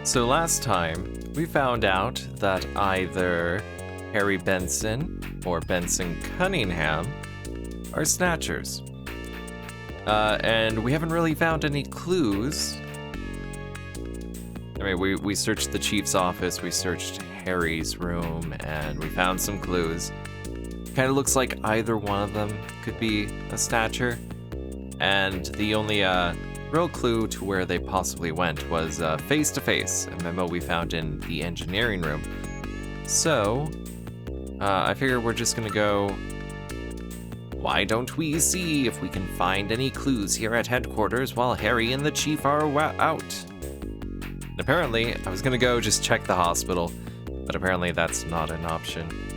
So last time, we found out that either Harry Benson or Benson Cunningham are snatchers. And we haven't really found any clues. I mean, we searched the chief's office, we searched Harry's room, and we found some clues. Kind of looks like either one of them could be a snatcher. And the only real clue to where they possibly went was face-to-face, a memo we found in the engineering room. So, I figure we're just gonna go, why don't we see if we can find any clues here at headquarters while Harry and the chief are out? And apparently, I was gonna go just check the hospital, but apparently that's not an option.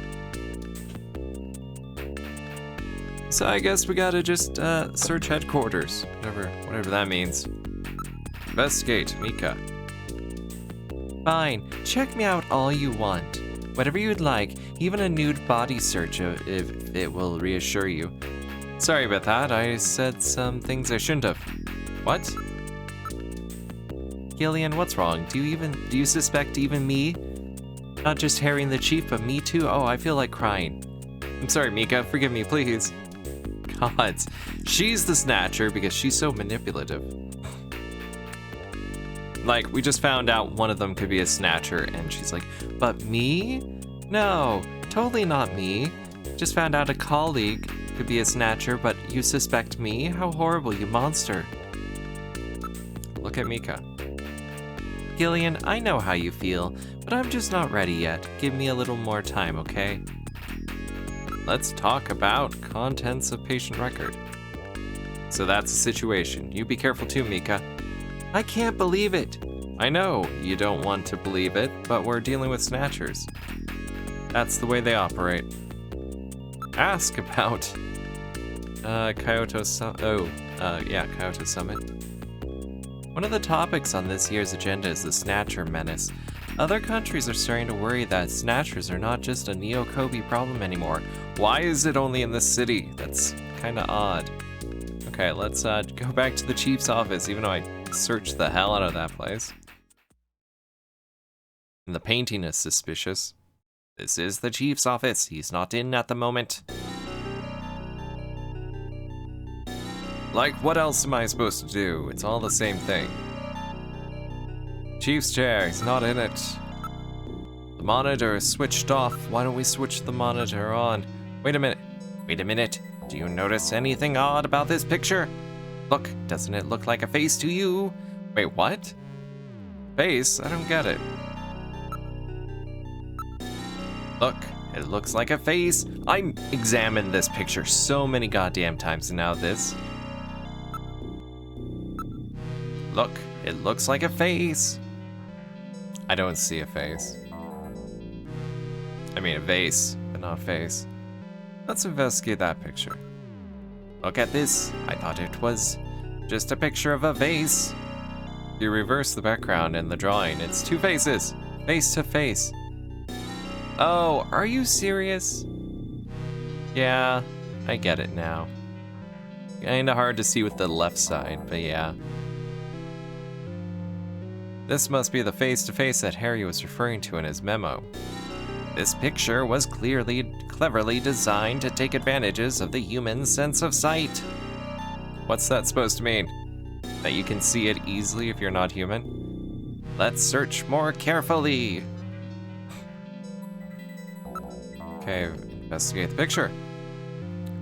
So I guess we gotta just search headquarters, whatever that means. Investigate, Mika. Fine, check me out all you want. Whatever you'd like, even a nude body search if it will reassure you. Sorry about that, I said some things I shouldn't have. What? Gillian, what's wrong? Do you suspect even me? Not just Harry and the chief, but me too? Oh, I feel like crying. I'm sorry, Mika, forgive me, please. God, she's the snatcher because she's so manipulative. Like, we just found out one of them could be a snatcher, and she's like, but me? No, totally not me. Just found out a colleague could be a snatcher, but you suspect me? How horrible, you monster. Look at Mika. Gillian, I know how you feel, but I'm just not ready yet. Give me a little more time, okay? Let's talk about contents of patient record. So that's the situation. You be careful too, Mika. I can't believe it. I know you don't want to believe it, but we're dealing with snatchers. That's the way they operate. Ask about Kyoto Summit. One of the topics on this year's agenda is the Snatcher menace. Other countries are starting to worry that snatchers are not just a Neo-Kobe problem anymore. Why is it only in the city? That's kind of odd. Okay, let's go back to the chief's office, even though I searched the hell out of that place. And the painting is suspicious. This is the chief's office. He's not in at the moment. Like, what else am I supposed to do? It's all the same thing. Chief's chair, he's not in it. The monitor is switched off. Why don't we switch the monitor on? Wait a minute. Do you notice anything odd about this picture? Look, doesn't it look like a face to you? Wait, what? Face? I don't get it. Look, it looks like a face. I examined this picture so many goddamn times now. Look, it looks like a face. I don't see a face. I mean a vase, but not a face. Let's investigate that picture. Look at this. I thought it was just a picture of a vase. If you reverse the background in the drawing, it's two faces, face to face. Oh, are you serious? Yeah, I get it now. Kinda hard to see with the left side, but yeah. This must be the face-to-face that Harry was referring to in his memo. This picture was cleverly designed to take advantages of the human sense of sight. What's that supposed to mean? That you can see it easily if you're not human? Let's search more carefully. Okay, investigate the picture.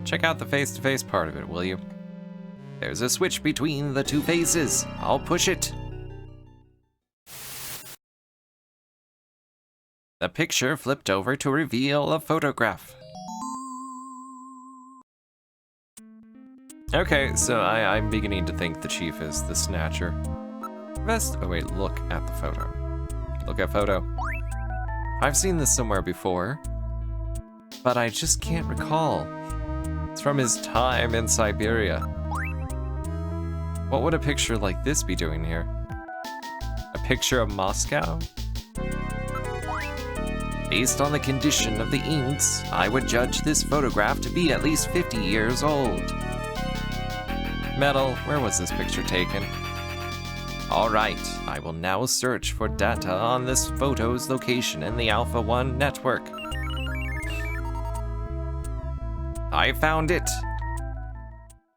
Check out the face-to-face part of it, will you? There's a switch between the two faces. I'll push it. The picture flipped over to reveal a photograph. Okay, so I'm beginning to think the chief is the snatcher. Oh wait, look at the photo. Look at photo. I've seen this somewhere before, but I just can't recall. It's from his time in Siberia. What would a picture like this be doing here? A picture of Moscow? Based on the condition of the inks, I would judge this photograph to be at least 50 years old. Metal, where was this picture taken? Alright, I will now search for data on this photo's location in the Alpha 1 network. I found it!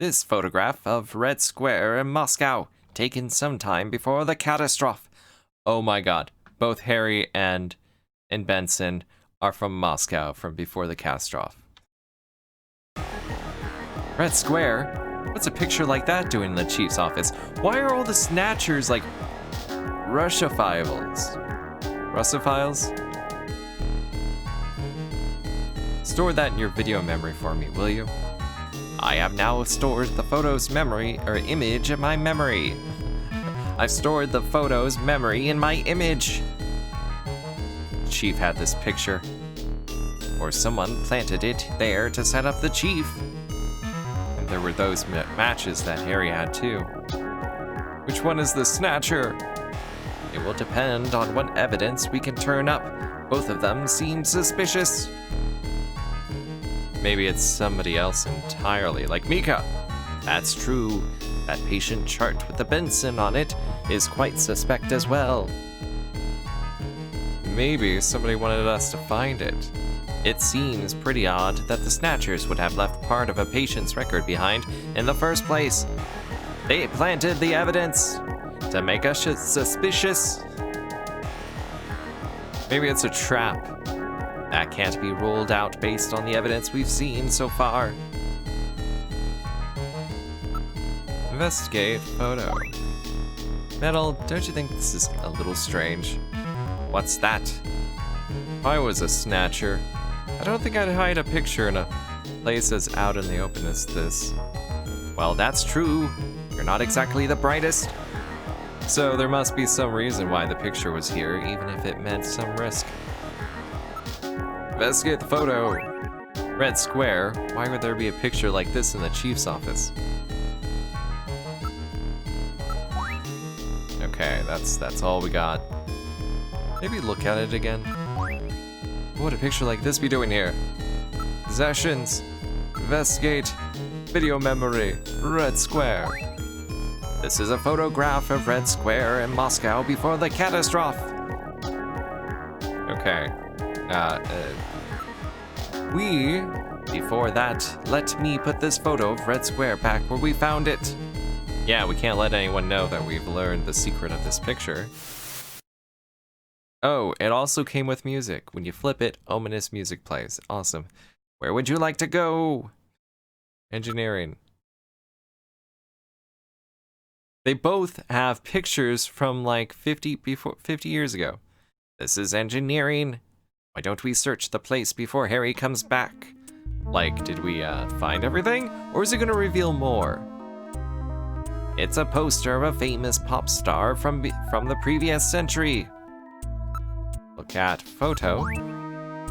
This photograph of Red Square in Moscow, taken sometime before the catastrophe. Oh my god, both Harry and Benson are from Moscow, from before the catastrophe. Red Square? What's a picture like that doing in the chief's office? Why are all the snatchers like Russophiles? Russophiles? Store that in your video memory for me, will you? I have now stored the photo's memory or image in my memory. I've stored the photo's memory in my image. Chief had this picture, or someone planted it there to set up the chief. And there were those matches that Harry had too. Which one is the snatcher? It will depend on what evidence we can turn up. Both of them seem suspicious. Maybe it's somebody else entirely, like Mika. That's true. That patient chart with the Benson on it is quite suspect as well. Maybe somebody wanted us to find it. It seems pretty odd that the Snatchers would have left part of a patient's record behind in the first place. They planted the evidence to make us suspicious. Maybe it's a trap. That can't be ruled out based on the evidence we've seen so far. Investigate photo. Metal, don't you think this is a little strange? What's that? If I was a snatcher, I don't think I'd hide a picture in a place as out in the open as this. Well, that's true. You're not exactly the brightest. So there must be some reason why the picture was here, even if it meant some risk. Investigate the photo. Red Square. Why would there be a picture like this in the chief's office? Okay, that's all we got. Maybe look at it again. What would a picture like this be doing here? Possessions. Investigate. Video memory. Red Square. This is a photograph of Red Square in Moscow before the catastrophe. Okay. Before that, let me put this photo of Red Square back where we found it. Yeah, we can't let anyone know that we've learned the secret of this picture. Oh, it also came with music. When you flip it, ominous music plays. Awesome. Where would you like to go? Engineering. They both have pictures from like 50 years ago. This is engineering. Why don't we search the place before Harry comes back? Like, did we find everything? Or is it gonna reveal more? It's a poster of a famous pop star from the previous century. Look at photo.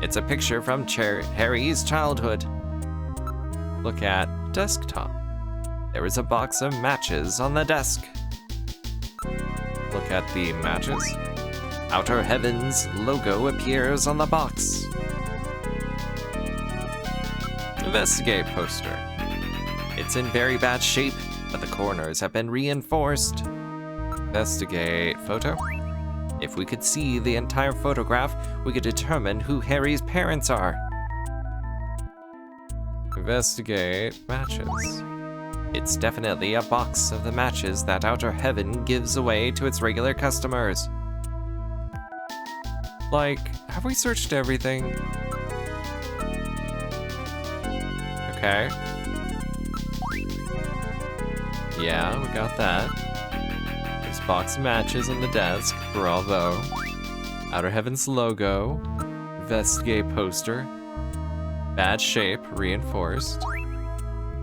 It's a picture from Harry's childhood. Look at desktop. There is a box of matches on the desk. Look at the matches. Outer Heaven's logo appears on the box. Investigate poster. It's in very bad shape, but the corners have been reinforced. Investigate photo. If we could see the entire photograph, we could determine who Harry's parents are. Investigate matches. It's definitely a box of the matches that Outer Heaven gives away to its regular customers. Like, have we searched everything? Okay. Yeah, we got that. There's a box of matches on the desk. Bravo. Outer Heaven's logo. Investigate poster. Bad shape, reinforced.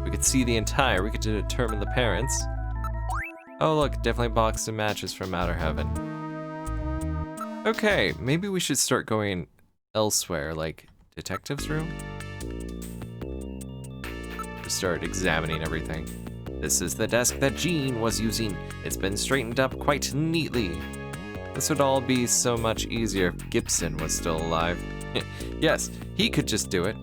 We could see the entire, we could determine the parents. Oh look, definitely a box of matches from Outer Heaven. Okay, maybe we should start going elsewhere, like detective's room? Start examining everything. This is the desk that Jean was using. It's been straightened up quite neatly. This would all be so much easier if Gibson was still alive. Yes, he could just do it.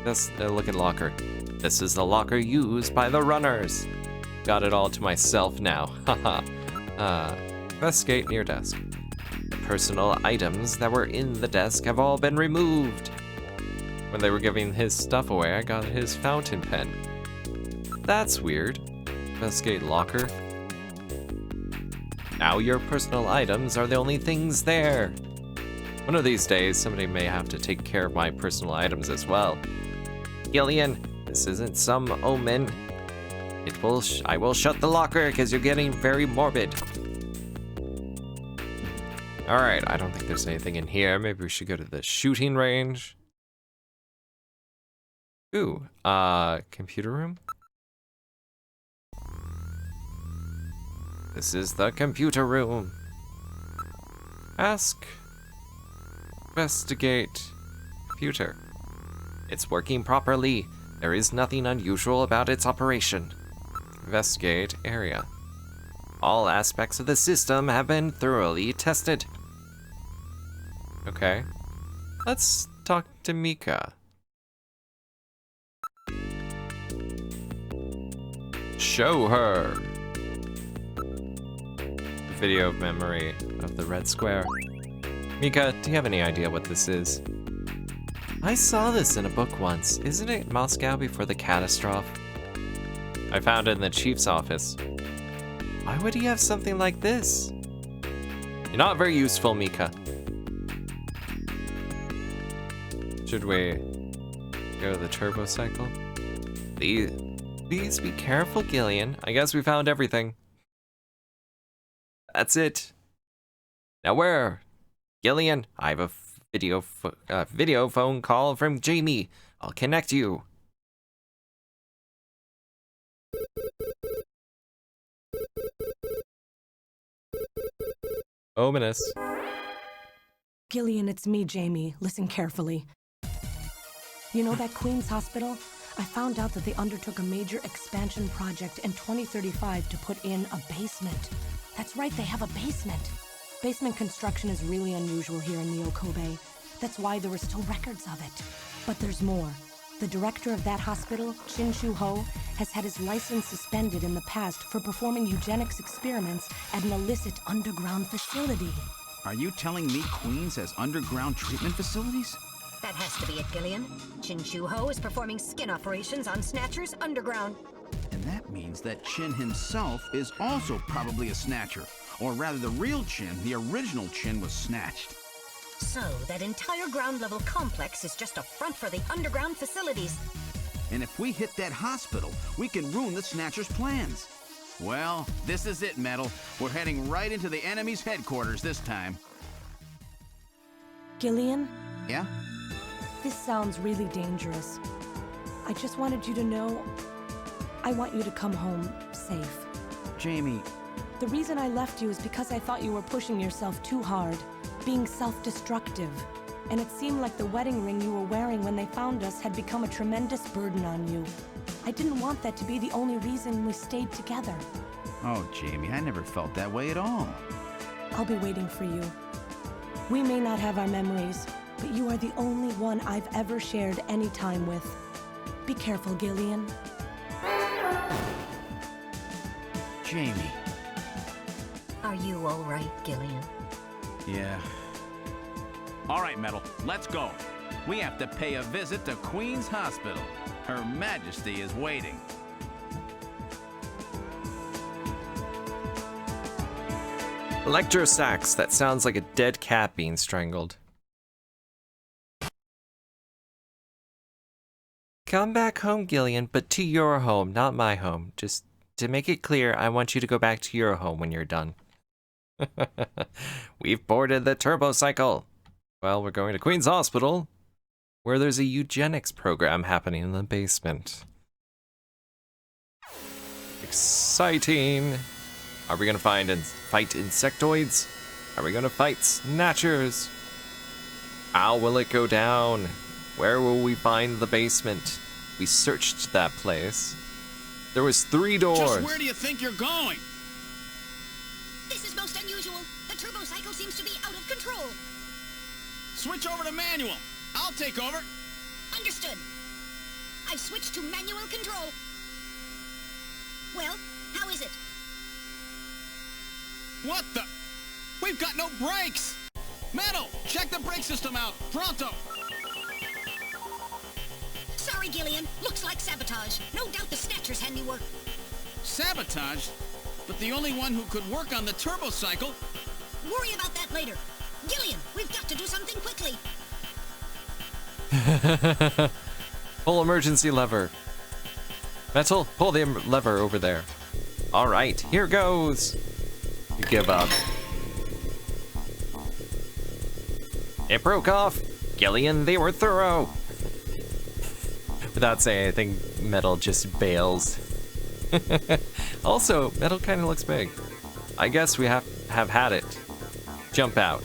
Let's look at locker. This is the locker used by the runners. Got it all to myself now. Haha. Investigate near desk. The personal items that were in the desk have all been removed. When they were giving his stuff away, I got his fountain pen. That's weird. Investigate locker. Now your personal items are the only things there. One of these days, somebody may have to take care of my personal items as well. Gillian, this isn't some omen. I will shut the locker because you're getting very morbid. Alright, I don't think there's anything in here. Maybe we should go to the shooting range. Ooh, computer room? This is the computer room. Ask. Investigate. Computer. It's working properly. There is nothing unusual about its operation. Investigate area. All aspects of the system have been thoroughly tested. Okay. Let's talk to Mika. Show her. Video memory of the red square. Mika, do you have any idea what this is? I saw this in a book once. Isn't it Moscow before the catastrophe? I found it in the chief's office. Why would he have something like this? You're not very useful, Mika. Should we go to the turbo cycle? Please be careful, Gillian. I guess we found everything. That's it. Now where? Gillian, I have a video phone call from Jaime. I'll connect you. Ominous. Gillian, it's me, Jaime. Listen carefully. You know that Queen's Hospital? I found out that they undertook a major expansion project in 2035 to put in a basement. That's right, they have a basement. Basement construction is really unusual here in the Okobe. That's why there are still records of it. But there's more. The director of that hospital, Chin Shu Ho, has had his license suspended in the past for performing eugenics experiments at an illicit underground facility. Are you telling me Queens has underground treatment facilities? That has to be it, Gillian. Chin Shu Ho is performing skin operations on Snatchers underground. And that means that Chin himself is also probably a Snatcher. Or rather, the real Chin, the original Chin, was snatched. So, that entire ground-level complex is just a front for the underground facilities. And if we hit that hospital, we can ruin the Snatcher's plans. Well, this is it, Metal. We're heading right into the enemy's headquarters this time. Gillian? Yeah? This sounds really dangerous. I just wanted you to know, I want you to come home safe. Jaime. The reason I left you is because I thought you were pushing yourself too hard, being self-destructive. And it seemed like the wedding ring you were wearing when they found us had become a tremendous burden on you. I didn't want that to be the only reason we stayed together. Oh, Jaime, I never felt that way at all. I'll be waiting for you. We may not have our memories, but you are the only one I've ever shared any time with. Be careful, Gillian. Jaime. Are you all right, Gillian? Yeah. All right, Metal, let's go. We have to pay a visit to Queen's Hospital. Her Majesty is waiting. Electrosax. That sounds like a dead cat being strangled. Come back home, Gillian, but to your home, not my home. Just to make it clear, I want you to go back to your home when you're done. We've boarded the turbo cycle. Well, we're going to Queen's Hospital, where there's a eugenics program happening in the basement. Exciting. Are we gonna fight insectoids? Are we gonna fight snatchers? How will it go down? Where will we find the basement? We searched that place. There was 3 doors. Just where do you think you're going? This is most unusual. The turbo cycle seems to be out of control. Switch over to manual. I'll take over. Understood. I've switched to manual control. Well, how is it? What the? We've got no brakes! Metal, check the brake system out, pronto! Sorry, Gillian. Looks like Sabotage. No doubt the Snatcher's handiwork. Sabotage? But the only one who could work on the turbo cycle? Worry about that later. Gillian, we've got to do something quickly. Pull emergency lever. Metal, pull the lever over there. All right, here goes. You give up. It broke off. Gillian, they were thorough. Without saying anything, Metal just bails. Also, Metal kind of looks big. I guess we have had it. Jump out.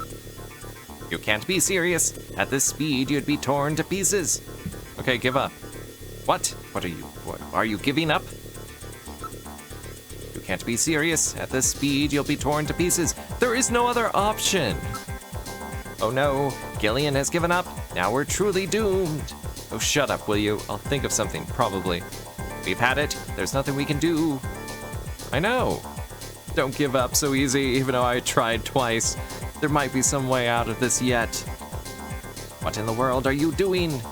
You can't be serious. At this speed, you'd be torn to pieces. Okay, give up. What? What are you? What, are you giving up? You can't be serious. At this speed, you'll be torn to pieces. There is no other option. Oh no, Gillian has given up. Now we're truly doomed. Oh, shut up, will you? I'll think of something, probably. We've had it. There's nothing we can do. I know. Don't give up so easy, even though I tried twice. There might be some way out of this yet. What in the world are you doing?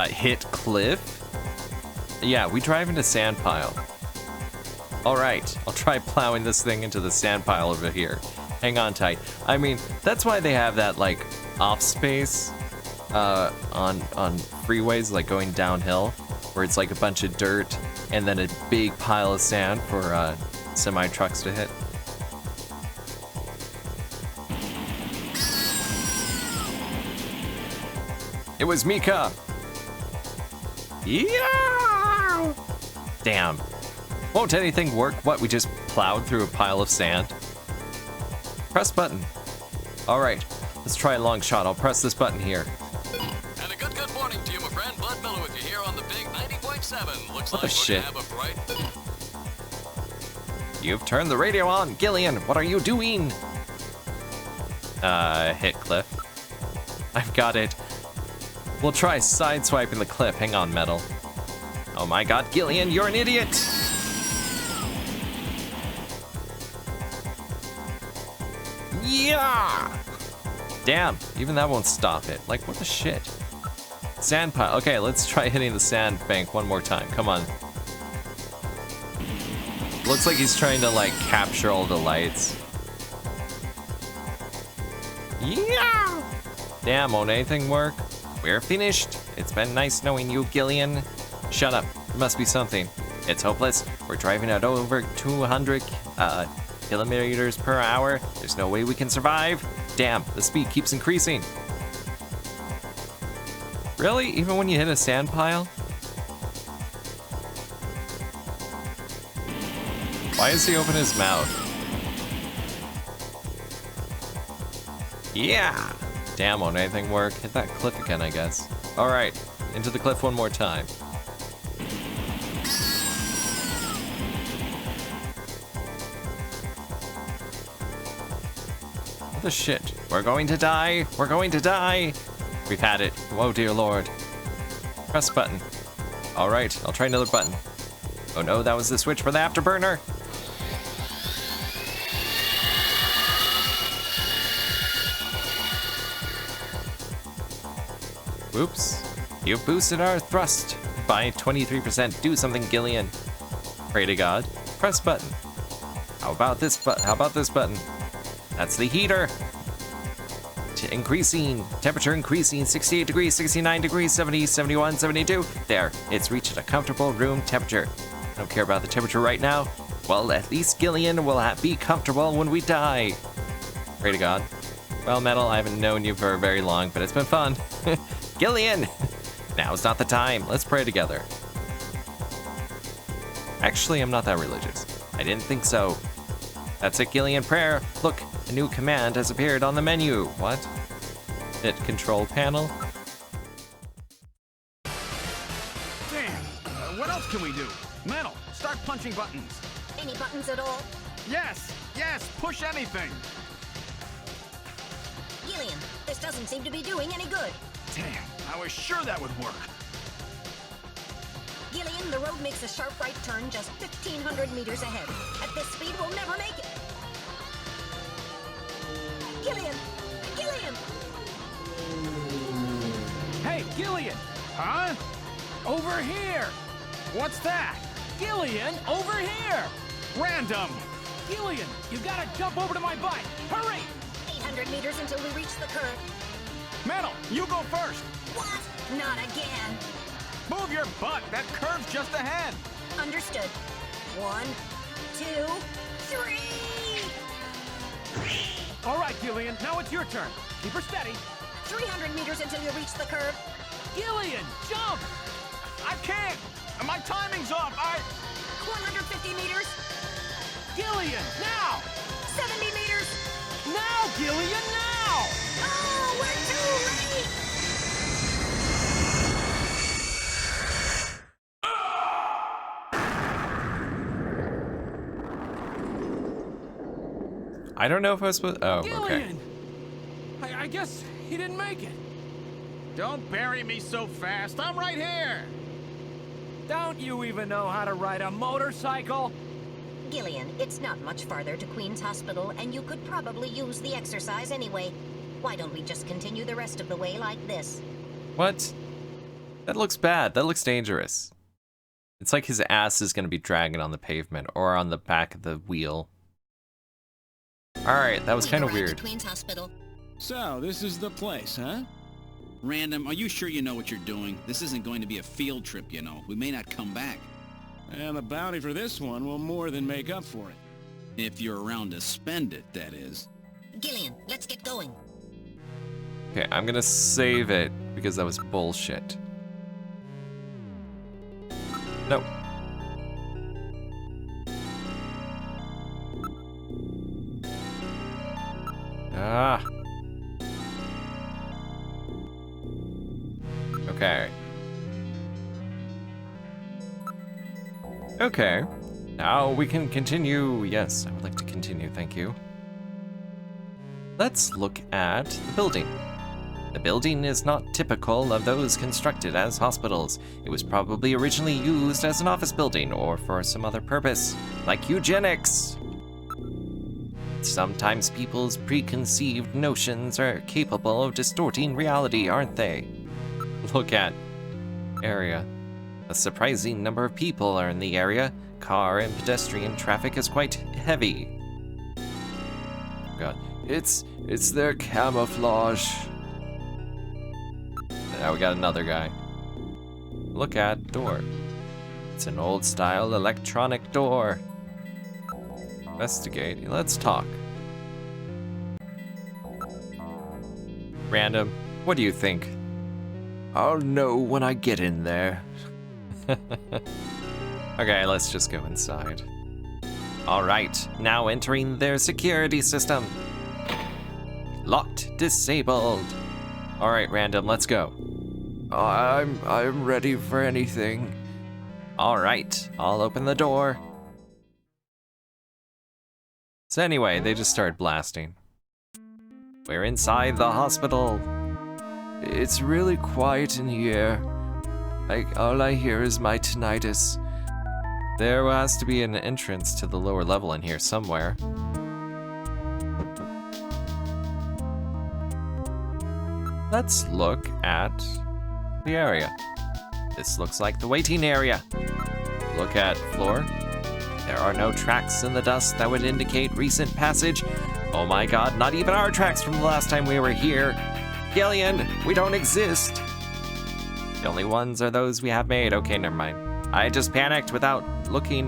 Hit cliff? Yeah, we drive into sand pile. All right, I'll try plowing this thing into the sand pile over here. Hang on tight. I mean, that's why they have that, like, off space on freeways, like going downhill, where it's like a bunch of dirt and then a big pile of sand for semi-trucks to hit. It was Mika! Yeah! Damn. Won't anything work? What, we just plowed through a pile of sand? Press button. Alright, let's try a long shot. I'll press this button here. And a good morning to you, my friend. Bud Miller with you here on the big 90.7. Looks What like the we're shit? gonna have a bright... You've turned the radio on. Gillian, what are you doing? Hit cliff. I've got it. We'll try sideswiping the cliff. Hang on, Metal. Oh my god, Gillian, you're an idiot! Yeah! Damn, even that won't stop it. Like, what the shit? Sand pile. Okay, let's try hitting the sand bank one more time. Come on. Looks like he's trying to, like, capture all the lights. Yeah! Damn, won't anything work? We're finished. It's been nice knowing you, Gillian. Shut up. There must be something. It's hopeless. We're driving at over 200 kilometers per hour. There's no way we can survive. Damn, the speed keeps increasing. Really? Even when you hit a sand pile? Why does he open his mouth? Yeah! Damn, won't anything work? Hit that cliff again, I guess. Alright, into the cliff one more time. What the shit? We're going to die! We're going to die! We've had it. Oh dear lord. Press button. Alright, I'll try another button. Oh no, that was the switch for the afterburner! Whoops. You've boosted our thrust by 23%. Do something, Gillian. Pray to God. Press button. How about this button? That's the heater. Increasing. Temperature increasing. 68 degrees, 69 degrees, 70, 71, 72. There. It's reached a comfortable room temperature. I don't care about the temperature right now. Well, at least Gillian will be comfortable when we die. Pray to God. Well, Metal, I haven't known you for very long, but it's been fun. Gillian! Now's not the time. Let's pray together. Actually, I'm not that religious. I didn't think so. That's it, Gillian prayer. Look, a new command has appeared on the menu. What? Hit control panel. Damn! What else can we do? Metal, start punching buttons. Any buttons at all? Yes! Yes! Push anything! Gillian, this doesn't seem to be doing any good. Damn, I was sure that would work. Gillian, the road makes a sharp right turn just 1,500 meters ahead. At this speed, we'll never make it. Gillian! Huh? Over here! What's that? Gillian, over here! Random! Gillian, you gotta jump over to my bike! Hurry! 800 meters until we reach the curve. Metal, you go first! What? Not again. Move your butt! That curve's just ahead! Understood. 1, 2, 3! All right, Gillian, now it's your turn. Keep her steady. 300 meters until you reach the curve. Gillian, jump! I can't! My timing's off! 150 meters. Gillian, now! 70 meters. Now, Gillian, now! Oh, we're too late! I don't know if I was supposed. Oh, okay. Gillian! I guess he didn't make it. Don't bury me so fast! I'm right here! Don't you even know how to ride a motorcycle? Gillian, it's not much farther to Queen's Hospital, and you could probably use the exercise anyway. Why don't we just continue the rest of the way like this? What? That looks bad. That looks dangerous. It's like his ass is gonna be dragging on the pavement or on the back of the wheel. Alright, that was kind of weird. Queen's Hospital. So, this is the place, huh? Random, are you sure you know what you're doing? This isn't going to be a field trip, you know. We may not come back. And the bounty for this one will more than make up for it. If you're around to spend it, that is. Gillian, let's get going. Okay, I'm gonna save it because that was bullshit. No. Ah. Okay. Okay. Now we can continue. Yes, I would like to continue, thank you. Let's look at the building. The building is not typical of those constructed as hospitals. It was probably originally used as an office building or for some other purpose, like eugenics. Sometimes people's preconceived notions are capable of distorting reality, aren't they? Look at area. A surprising number of people are in the area. Car and pedestrian traffic is quite heavy. God, it's their camouflage. Now we got another guy. Look at door. It's an old style electronic door. Investigate. Let's talk. Random, what do you think? I'll know when I get in there. Okay, let's just go inside. All right, now entering their security system. Locked, disabled. All right, Random, let's go. I'm ready for anything. All right, I'll open the door. So anyway, they just started blasting. We're inside the hospital. It's really quiet in here. All I hear is my tinnitus. There has to be an entrance to the lower level in here somewhere. Let's look at the area. This looks like the waiting area. Look at floor. There are no tracks in the dust that would indicate recent passage. Oh my god, not even our tracks from the last time we were here. Gillian, we don't exist. The only ones are those we have made. Okay, never mind. I just panicked without looking,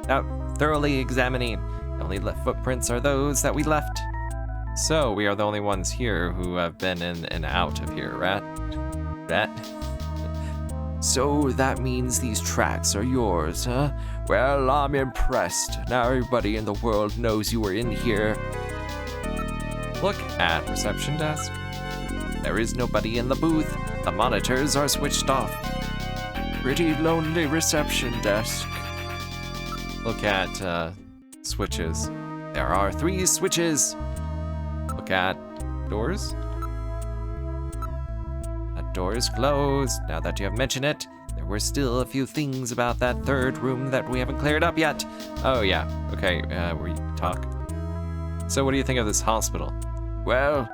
without thoroughly examining. The only footprints are those that we left. So we are the only ones here who have been in and out of here, rat. So that means these tracks are yours, huh? Well, I'm impressed. Now everybody in the world knows you were in here. Look at reception desk. There is nobody in the booth. The monitors are switched off. Pretty lonely reception desk. Look at switches. There are 3 switches. Look at doors. That door is closed. Now that you have mentioned it, there were still a few things about that third room that we haven't cleared up yet. Oh yeah, okay, we talk. So what do you think of this hospital? Well,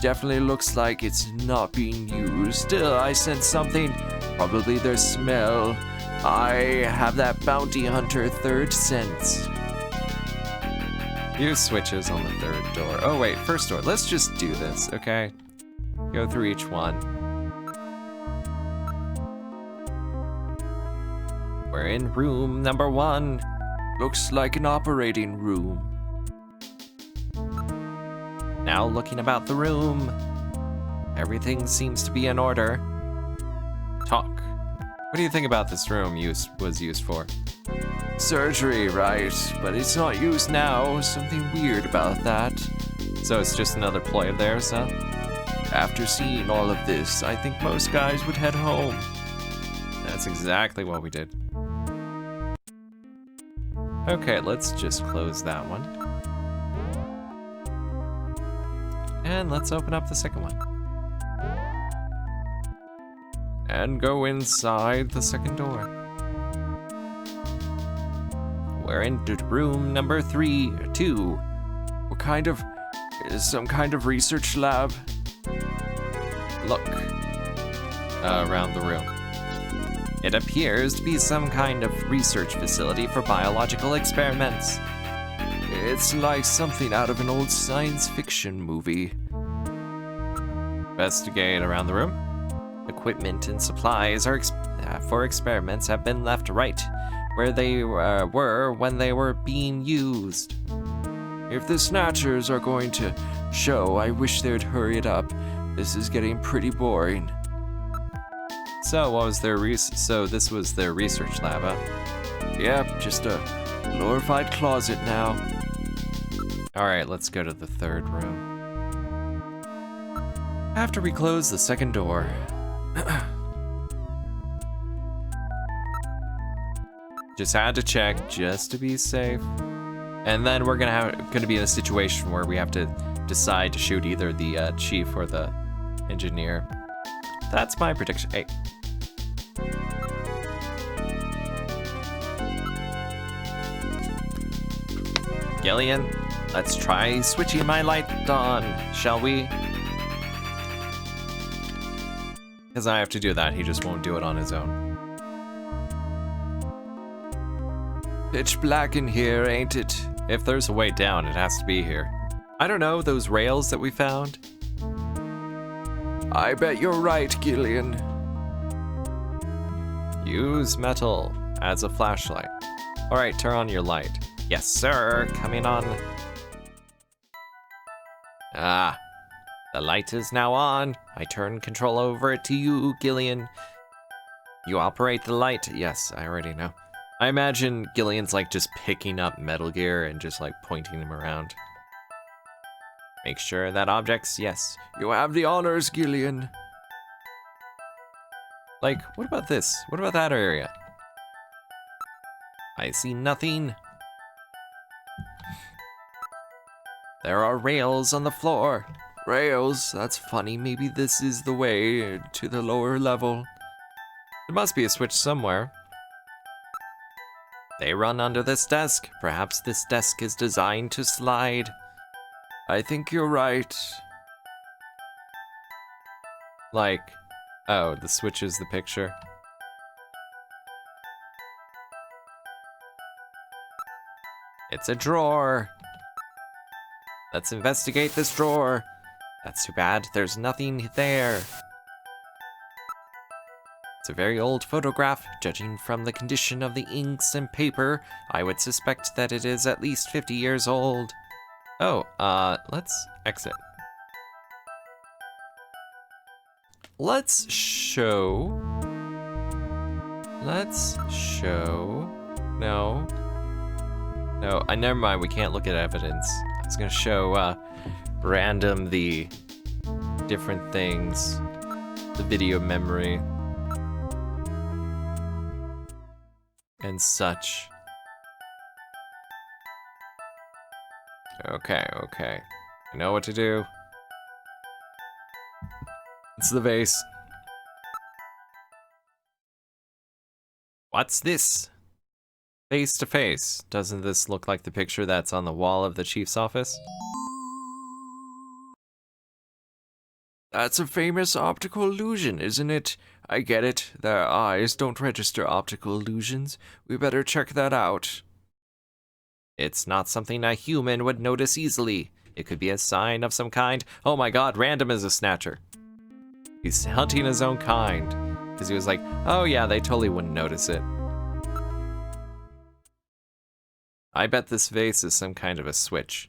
definitely looks like it's not being used. Still, I sense something. Probably their smell. I have that bounty hunter third sense. Use switches on the third door. Oh wait, first door. Let's just do this, okay? Go through each one. We're in room number 1. Looks like an operating room. Now looking about the room. Everything seems to be in order. Talk. What do you think about this room was used for? Surgery, right? But it's not used now. Something weird about that. So it's just another ploy of theirs, huh? After seeing all of this, I think most guys would head home. That's exactly what we did. Okay, let's just close that one. And let's open up the second one. And go inside the second door. We're in room number 2. What kind of... is some kind of research lab? Look. Around the room. It appears to be some kind of research facility for biological experiments. It's like something out of an old science fiction movie. Investigate around the room. Equipment and supplies for experiments have been left right where they were when they were being used. If the Snatchers are going to show, I wish they'd hurry it up. This is getting pretty boring. So what was their so this was their research lab, huh? Yep, just a glorified closet now. Alright, let's go to the third room. After we close the second door. Just had to check, just to be safe. And then we're gonna be in a situation where we have to decide to shoot either the chief or the engineer. That's my prediction. Hey. Gillian, let's try switching my light on, shall we? Because I have to do that, he just won't do it on his own. Pitch black in here, ain't it? If there's a way down, it has to be here. I don't know, those rails that we found? I bet you're right, Gillian. Use metal as a flashlight. Alright, turn on your light. Yes, sir, coming on. Ah, the light is now on. I turn control over to you, Gillian. You operate the light. Yes, I already know. I imagine Gillian's like just picking up Metal Gear and just like pointing them around. Make sure that objects, yes. You have the honors, Gillian. Like, what about this? What about that area? I see nothing. There are rails on the floor. Rails? That's funny. Maybe this is the way to the lower level. There must be a switch somewhere. They run under this desk. Perhaps this desk is designed to slide. I think you're right. Like, oh, the switch is the picture. It's a drawer. Let's investigate this drawer. That's too bad, there's nothing there. It's a very old photograph. Judging from the condition of the inks and paper, I would suspect that it is at least 50 years old. Oh, let's exit. Let's show. No, never mind, we can't look at evidence. I was gonna show, random the different things, the video memory, and such. Okay. I know what to do. It's the vase. What's this? Face to face. Doesn't this look like the picture that's on the wall of the chief's office? That's a famous optical illusion, isn't it? I get it. Their eyes don't register optical illusions. We better check that out. It's not something a human would notice easily. It could be a sign of some kind. Oh my god, Random is a snatcher. He's hunting his own kind. Because he was like, oh yeah, they totally wouldn't notice it. I bet this vase is some kind of a switch.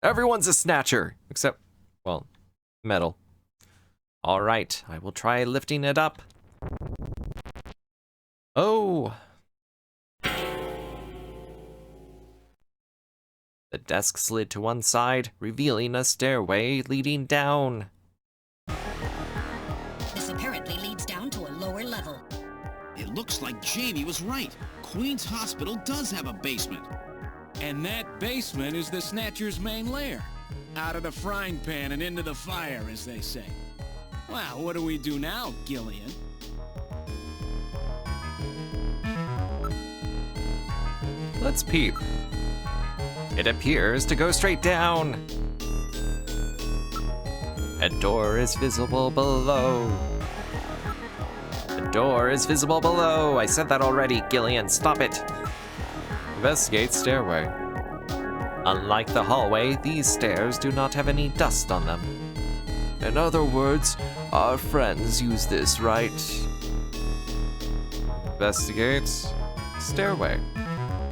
Everyone's a snatcher! Except, well, Metal. Alright, I will try lifting it up. Oh! The desk slid to one side, revealing a stairway leading down. This apparently leads down to a lower level. It looks like Jaime was right. Queen's Hospital does have a basement. And that basement is the Snatcher's main lair. Out of the frying pan and into the fire, as they say. Well, what do we do now, Gillian? Let's peep. It appears to go straight down. A door is visible below. The door is visible below. I said that already, Gillian. Stop it. Investigate stairway. Unlike the hallway, these stairs do not have any dust on them. In other words, our friends use this, right? Investigate stairway.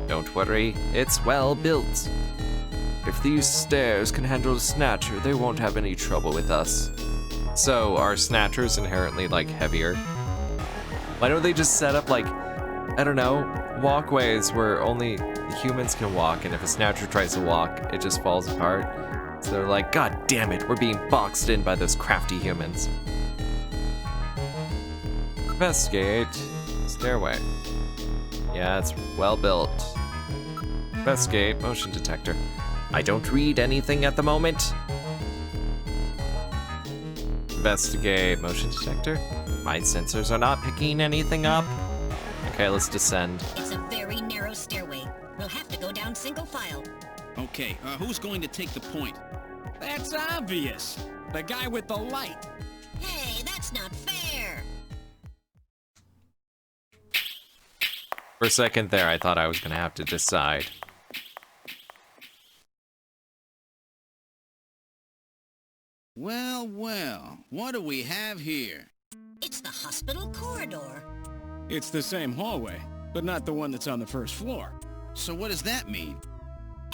Don't worry, it's well built. If these stairs can handle a snatcher, they won't have any trouble with us. So, are snatchers inherently, like, heavier? Why don't they just set up, like, I don't know, walkways where only the humans can walk, and if a snatcher tries to walk, it just falls apart? So they're like, God damn it, we're being boxed in by those crafty humans. Investigate stairway. Yeah, it's well built. Investigate motion detector. I don't read anything at the moment. Investigate motion detector. My sensors are not picking anything up. Okay, let's descend. It's a very narrow stairway. We'll have to go down single file. Okay, who's going to take the point? That's obvious. The guy with the light. Hey, that's not fair. For a second there, I thought I was gonna have to decide. Well, well, what do we have here? It's the hospital corridor. It's the same hallway, but not the one that's on the first floor. So what does that mean?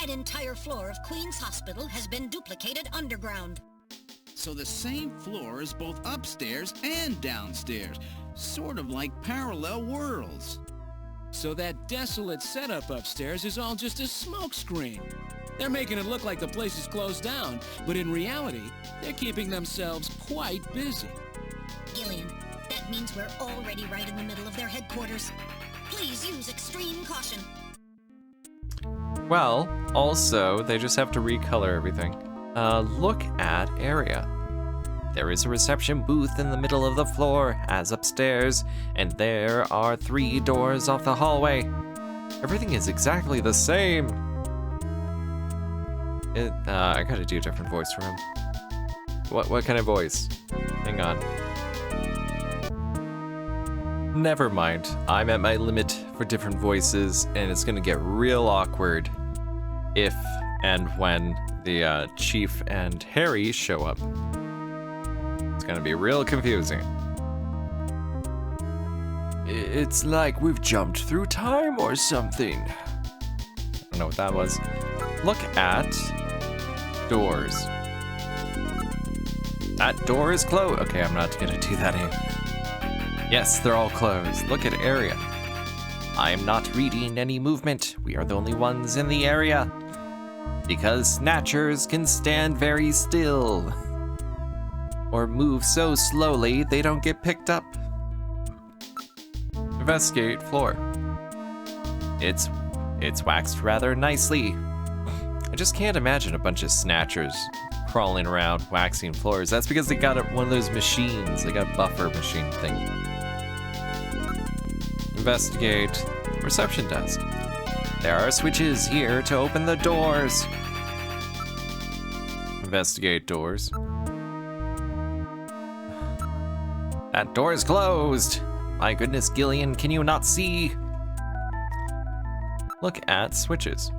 An entire floor of Queen's Hospital has been duplicated underground. So the same floor is both upstairs and downstairs, sort of like parallel worlds. So that desolate setup upstairs is all just a smokescreen. They're making it look like the place is closed down, but in reality, they're keeping themselves quite busy. Gillian, that means we're already right in the middle of their headquarters. Please use extreme caution. Well, also, they just have to recolor everything. Look at area. There is a reception booth in the middle of the floor, as upstairs, and there are 3 doors off the hallway. Everything is exactly the same. I gotta do a different voice for him. What kind of voice? Hang on. Never mind. I'm at my limit for different voices, and it's gonna get real awkward if and when the Chief and Harry show up. It's gonna be real confusing. It's like we've jumped through time or something. I don't know what that was. Look at doors. That door is closed. Okay, I'm not gonna do that here. Yes, they're all closed. Look at area. I am not reading any movement. We are the only ones in the area. Because snatchers can stand very still. Or move so slowly they don't get picked up. Investigate floor. It's waxed rather nicely. I just can't imagine a bunch of snatchers crawling around waxing floors. That's because they got one of those machines. They got a buffer machine thing. Investigate reception desk. There are switches here to open the doors. Investigate doors. That door is closed. My goodness, Gillian, can you not see? Look at switches.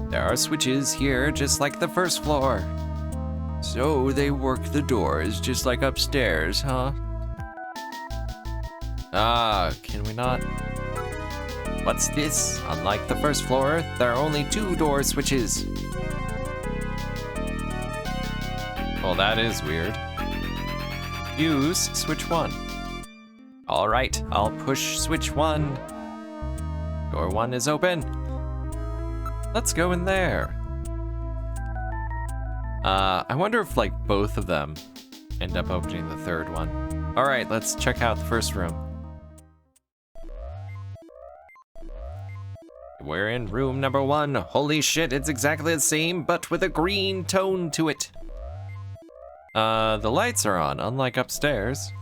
There are switches here just like the first floor. So they work the doors just like upstairs, huh? Can we not? What's this? Unlike the first floor, there are only 2 door switches. Well, that is weird. Use switch 1. All right, I'll push switch 1. Door 1 is open. Let's go in there. I wonder if like both of them end up opening the third one. All right, let's check out the first room. We're in room number 1. Holy shit, it's exactly the same, but with a green tone to it. The lights are on, unlike upstairs.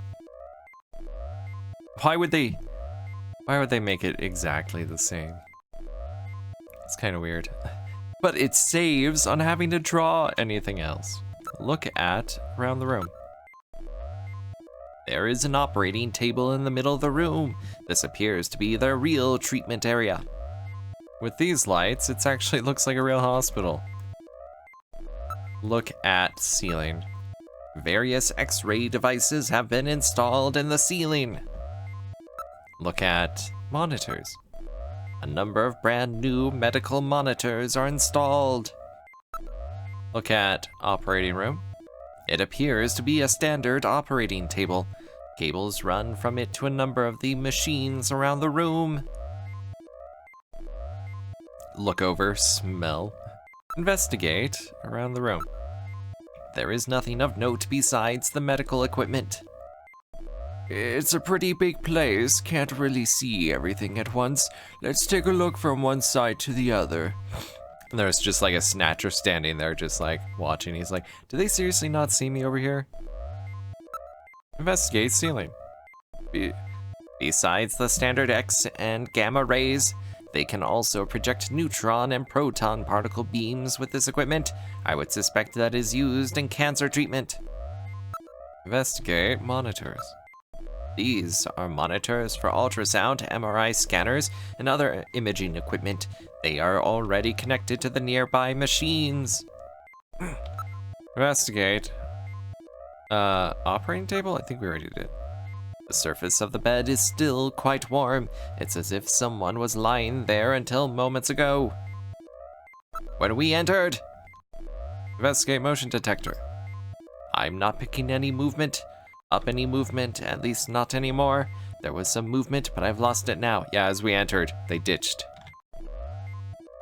Why would they make it exactly the same? It's kind of weird. But it saves on having to draw anything else. Look at around the room. There is an operating table in the middle of the room. This appears to be the real treatment area. With these lights, it actually looks like a real hospital. Look at ceiling. Various X-ray devices have been installed in the ceiling. Look at monitors. A number of brand new medical monitors are installed. Look at operating room. It appears to be a standard operating table. Cables run from it to a number of the machines around the room. Look over, smell. Investigate around the room. There is nothing of note besides the medical equipment. It's a pretty big place, can't really see everything at once. Let's take a look from one side to the other. And there's just like a Snatcher standing there just like watching. He's like, do they seriously not see me over here? Investigate ceiling. Besides the standard X and gamma rays, they can also project neutron and proton particle beams with this equipment. I would suspect that is used in cancer treatment. Investigate monitors. These are monitors for ultrasound, MRI scanners, and other imaging equipment. They are already connected to the nearby machines. Investigate. Operating table? I think we already did. The surface of the bed is still quite warm. It's as if someone was lying there until moments ago. When we entered, investigate motion detector. I'm not picking any movement. Up any movement, at least not anymore. There was some movement, but I've lost it now. Yeah, as we entered, they ditched.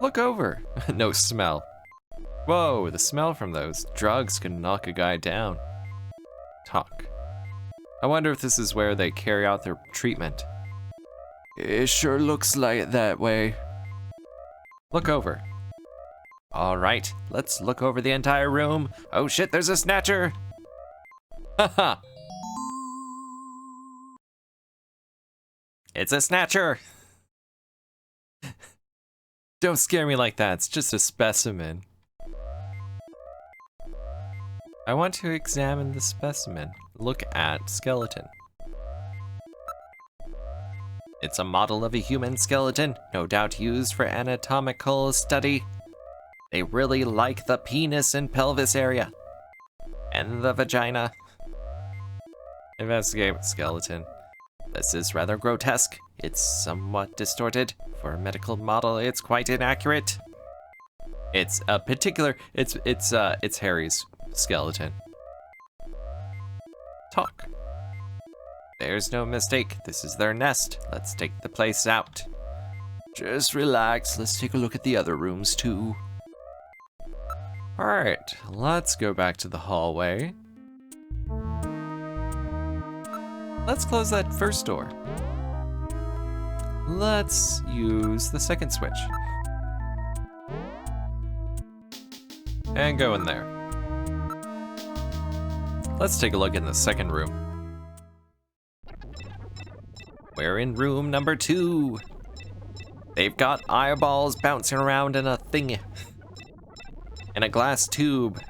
Look over. No smell. Whoa, the smell from those drugs can knock a guy down. Talk. I wonder if this is where they carry out their treatment. It sure looks like it that way. Look over. All right, let's look over the entire room. Oh shit, there's a Snatcher. Haha. It's a Snatcher. Don't scare me like that, it's just a specimen. I want to examine the specimen. Look at skeleton. It's a model of a human skeleton, no doubt used for anatomical study. They really like the penis and pelvis area. And the vagina. Investigate skeleton. This is rather grotesque. It's somewhat distorted. For a medical model, it's quite inaccurate. It's a particular, it's Harry's skeleton. Talk. There's no mistake. This is their nest. Let's take the place out. Just relax. Let's take a look at the other rooms too. All right, let's go back to the hallway. Let's close that first door. Let's use the second switch. And go in there. Let's take a look in the second room. We're in room number 2. They've got eyeballs bouncing around in a thing. In a glass tube.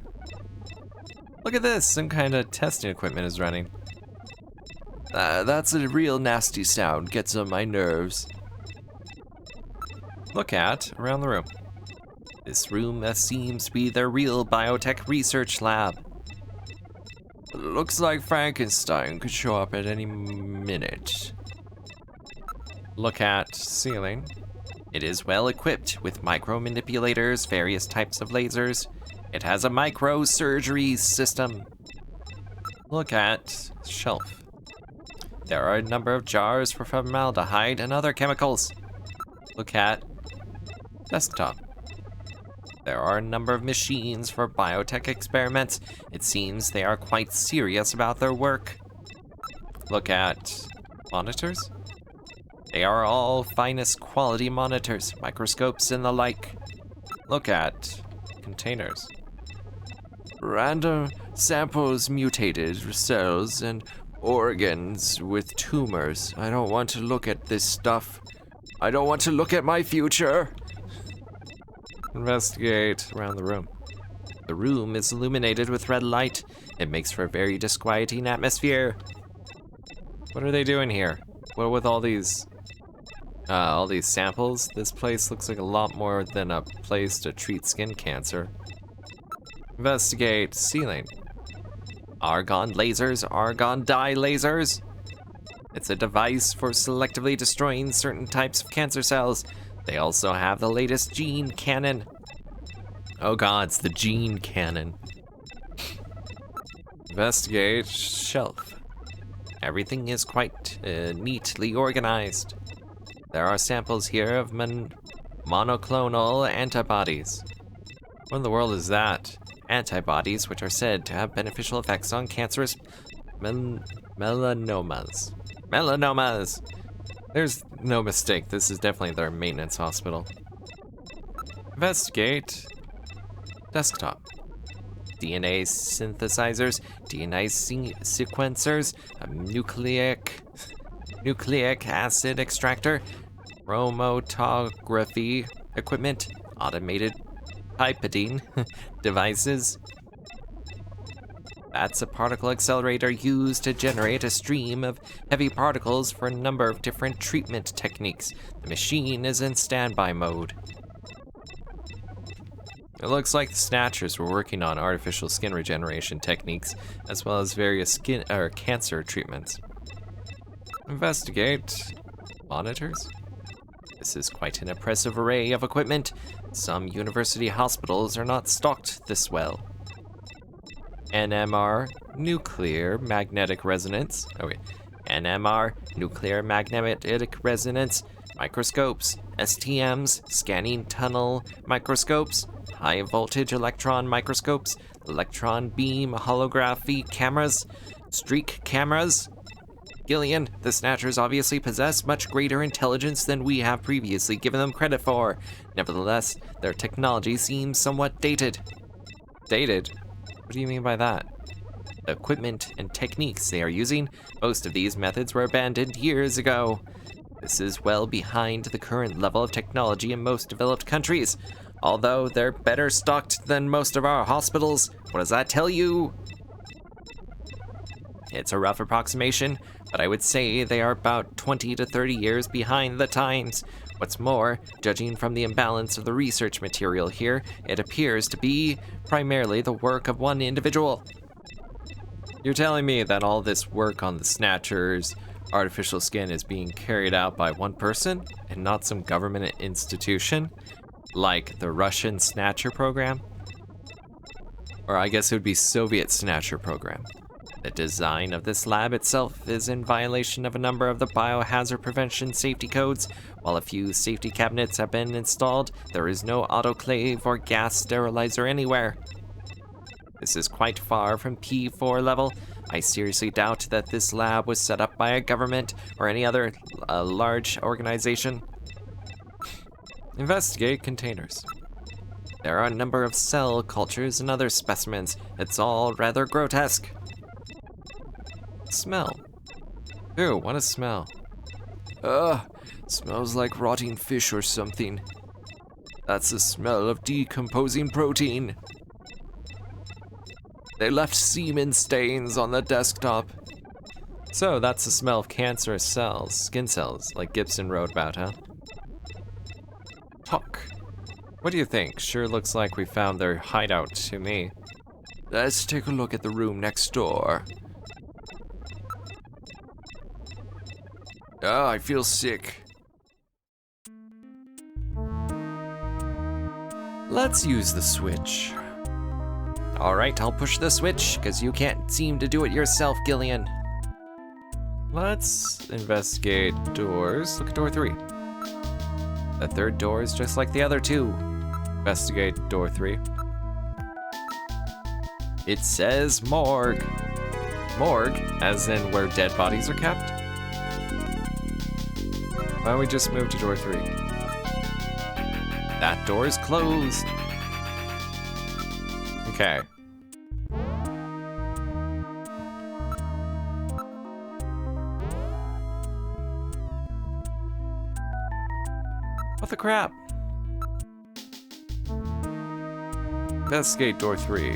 Look at this, some kind of testing equipment is running. That's a real nasty sound, gets on my nerves. Look at around the room. This room seems to be their real biotech research lab. Looks like Frankenstein could show up at any minute. Look at ceiling. It is well equipped with micro manipulators, various types of lasers. It has a microsurgery system. Look at shelf. There are a number of jars for formaldehyde and other chemicals. Look at desktop. There are a number of machines for biotech experiments. It seems they are quite serious about their work. Look at monitors. They are all finest quality monitors, microscopes and the like. Look at containers. Random samples, mutated cells and organs with tumors. I don't want to look at this stuff. I don't want to look at my future. Investigate around the room. The room is illuminated with red light. It makes for a very disquieting atmosphere. What are they doing here? What with all these samples? This place looks like a lot more than a place to treat skin cancer. Investigate ceiling. Argon lasers, argon dye lasers. It's a device for selectively destroying certain types of cancer cells. They also have the latest gene cannon. Oh god, it's the gene cannon. Investigate shelf. Everything is quite neatly organized. There are samples here of monoclonal antibodies. What in the world is that? Antibodies which are said to have beneficial effects on cancerous melanomas. Melanomas! There's no mistake, this is definitely their maintenance hospital. Investigate desktop. DNA synthesizers, DNA sequencers, a nucleic acid extractor, chromatography equipment, automated pipetting devices. That's a particle accelerator used to generate a stream of heavy particles for a number of different treatment techniques. The machine is in standby mode. It looks like the Snatchers were working on artificial skin regeneration techniques, as well as various cancer treatments. Investigate monitors. This is quite an impressive array of equipment. Some university hospitals are not stocked this well. NMR, nuclear magnetic resonance. NMR, nuclear magnetic resonance, microscopes, STMs, scanning tunnel microscopes, high voltage electron microscopes, electron beam holography cameras, streak cameras. Gillian, the Snatchers obviously possess much greater intelligence than we have previously given them credit for. Nevertheless, their technology seems somewhat dated. Dated? What do you mean by that? The equipment and techniques they are using, most of these methods were abandoned years ago. This is well behind the current level of technology in most developed countries. Although they're better stocked than most of our hospitals. What does that tell you? It's a rough approximation, but I would say they are about 20 to 30 years behind the times. What's more, judging from the imbalance of the research material here, it appears to be primarily the work of one individual. You're telling me that all this work on the Snatchers' artificial skin is being carried out by one person and not some government institution? Like the Russian Snatcher program? Or I guess it would be Soviet Snatcher program. The design of this lab itself is in violation of a number of the biohazard prevention safety codes. While a few safety cabinets have been installed, there is no autoclave or gas sterilizer anywhere. This is quite far from P4 level. I seriously doubt that this lab was set up by a government or any other large organization. Investigate containers. There are a number of cell cultures and other specimens. It's all rather grotesque. Smell. Ew, what a smell. Smells like rotting fish or something. That's the smell of decomposing protein. They left semen stains on the desktop. So that's the smell of cancerous cells, skin cells, like Gibson wrote about, huh? Talk. What do you think? Sure looks like we found their hideout to me. Let's take a look at the room next door. Oh, I feel sick. Let's use the switch. Alright, I'll push the switch, because you can't seem to do it yourself, Gillian. Let's investigate doors. Look at door 3. The third door is just like the other two. Investigate door 3. It says morgue. Morgue, as in where dead bodies are kept? Why don't we just move to door 3? That door is closed. Okay. What the crap? Investigate door 3.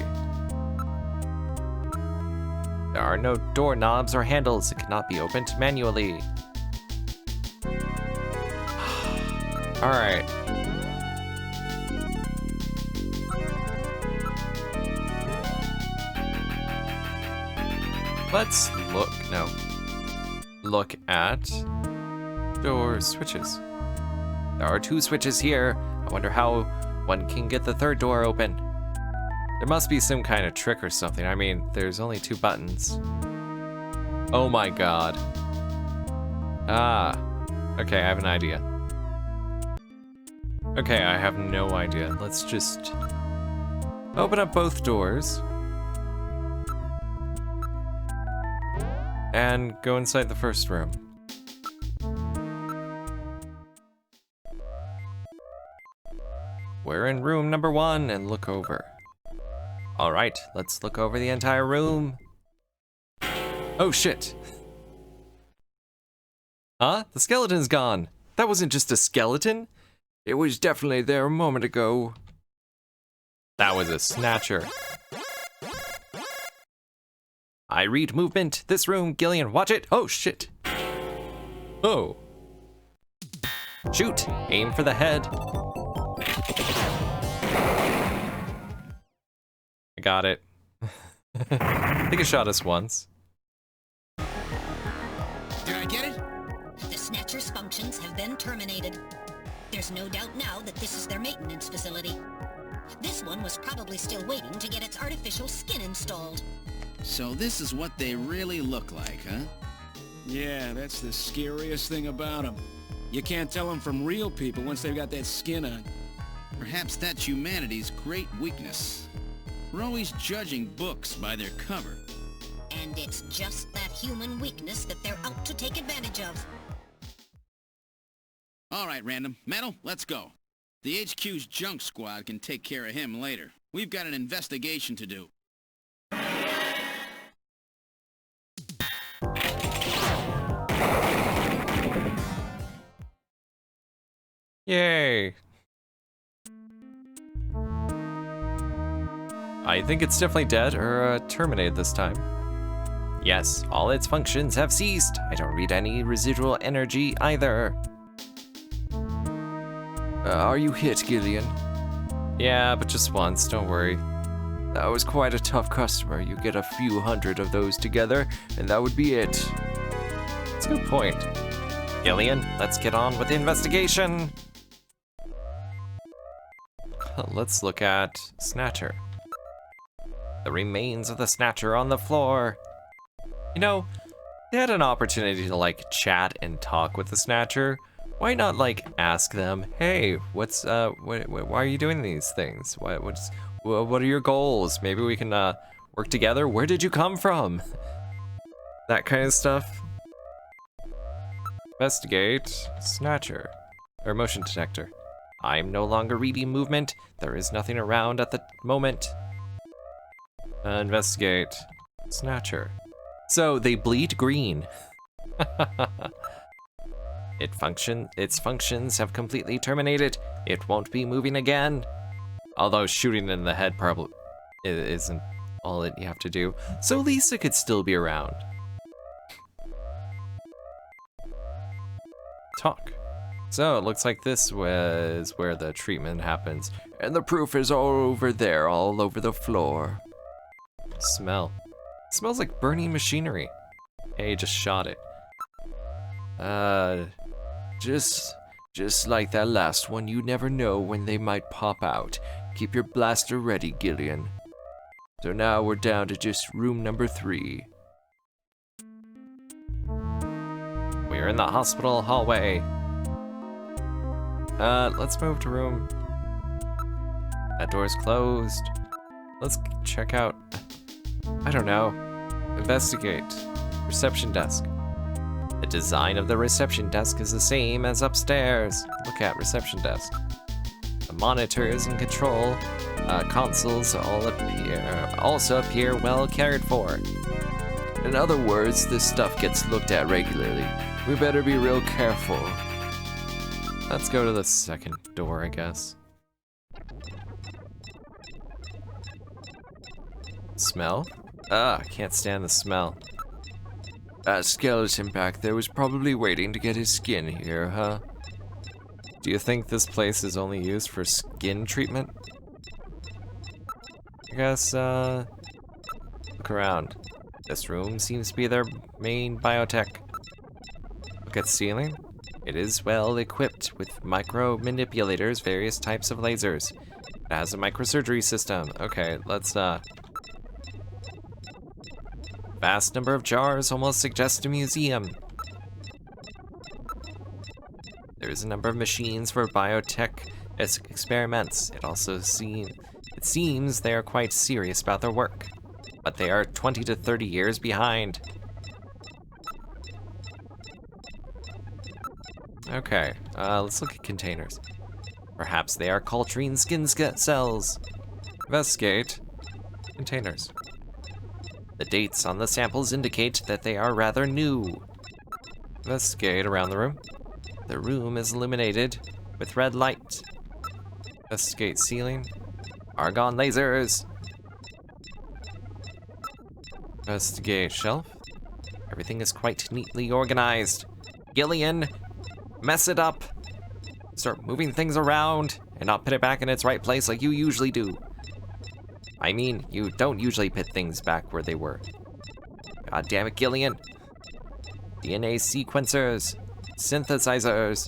There are no doorknobs or handles. It cannot be opened manually. Alright. Let's look at door switches. There are 2 switches here. I wonder how one can get the third door open. There must be some kind of trick or something. I mean, there's only 2 buttons. Oh my god. Ah. Okay, I have an idea. Okay, I have no idea. Let's just open up both doors. And go inside the first room. We're in room number 1 and look over. Alright, let's look over the entire room. Oh shit! Huh? The skeleton's gone! That wasn't just a skeleton! It was definitely there a moment ago. That was a snatcher. I read movement. This room, Gillian, watch it! Oh shit! Oh. Shoot! Aim for the head. I got it. I think it shot us once. Did I get it? The Snatcher's functions have been terminated. There's no doubt now that this is their maintenance facility. This one was probably still waiting to get its artificial skin installed. So this is what they really look like, huh? Yeah, that's the scariest thing about them. You can't tell them from real people once they've got that skin on. Perhaps that's humanity's great weakness. We're always judging books by their cover. And it's just that human weakness that they're out to take advantage of. All right, Random. Metal, let's go. The HQ's junk squad can take care of him later. We've got an investigation to do. Yay! I think it's definitely dead or terminated this time. Yes, all its functions have ceased. I don't read any residual energy either. Are you hit, Gillian? Yeah, but just once, don't worry. That was quite a tough customer. You get a few hundred of those together, and that would be it. That's a good point. Gillian, let's get on with the investigation. Let's look at Snatcher. The remains of the Snatcher on the floor. You know, they had an opportunity to like chat and talk with the Snatcher. Why not like ask them, hey, what's why are you doing these things? What are your goals? Maybe we can work together. Where did you come from? That kind of stuff. Investigate Snatcher or motion detector. I'm no longer reading movement. There is nothing around at the moment. Investigate Snatcher. So they bleed green. Its functions have completely terminated. It won't be moving again. Although shooting in the head probably isn't all that you have to do. So Lisa could still be around. talk. So it looks like this was where the treatment happens. And the proof is all over there, all over the floor. Smell. It smells like burning machinery. Hey, just shot it. Just like that last one, you never know when they might pop out. Keep your blaster ready, Gillian. So now we're down to just room number 3. We're in the hospital hallway. Let's move to room. That door's closed. Let's check out, I don't know, investigate. Reception desk. The design of the reception desk is the same as upstairs. Look at reception desk. The monitors and control consoles also appear well cared for. In other words, this stuff gets looked at regularly. We better be real careful. Let's go to the second door, I guess. Smell? I can't stand the smell. That skeleton back there was probably waiting to get his skin here, huh? Do you think this place is only used for skin treatment? I guess, look around. This room seems to be their main biotech. Look at the ceiling. It is well equipped with micro manipulators, various types of lasers. It has a microsurgery system. Okay, let's, vast number of jars almost suggests a museum. There is a number of machines for biotech experiments. It seems they are quite serious about their work, but they are 20 to 30 years behind. Okay, let's look at containers. Perhaps they are culturing skin cells. Investigate. Containers. The dates on the samples indicate that they are rather new. Investigate around the room. The room is illuminated with red light. Investigate ceiling. Argon lasers. Investigate shelf. Everything is quite neatly organized. Gillian, mess it up. Start moving things around and not put it back in its right place like you usually do. I mean, you don't usually put things back where they were. God damn it, Gillian. DNA sequencers, synthesizers.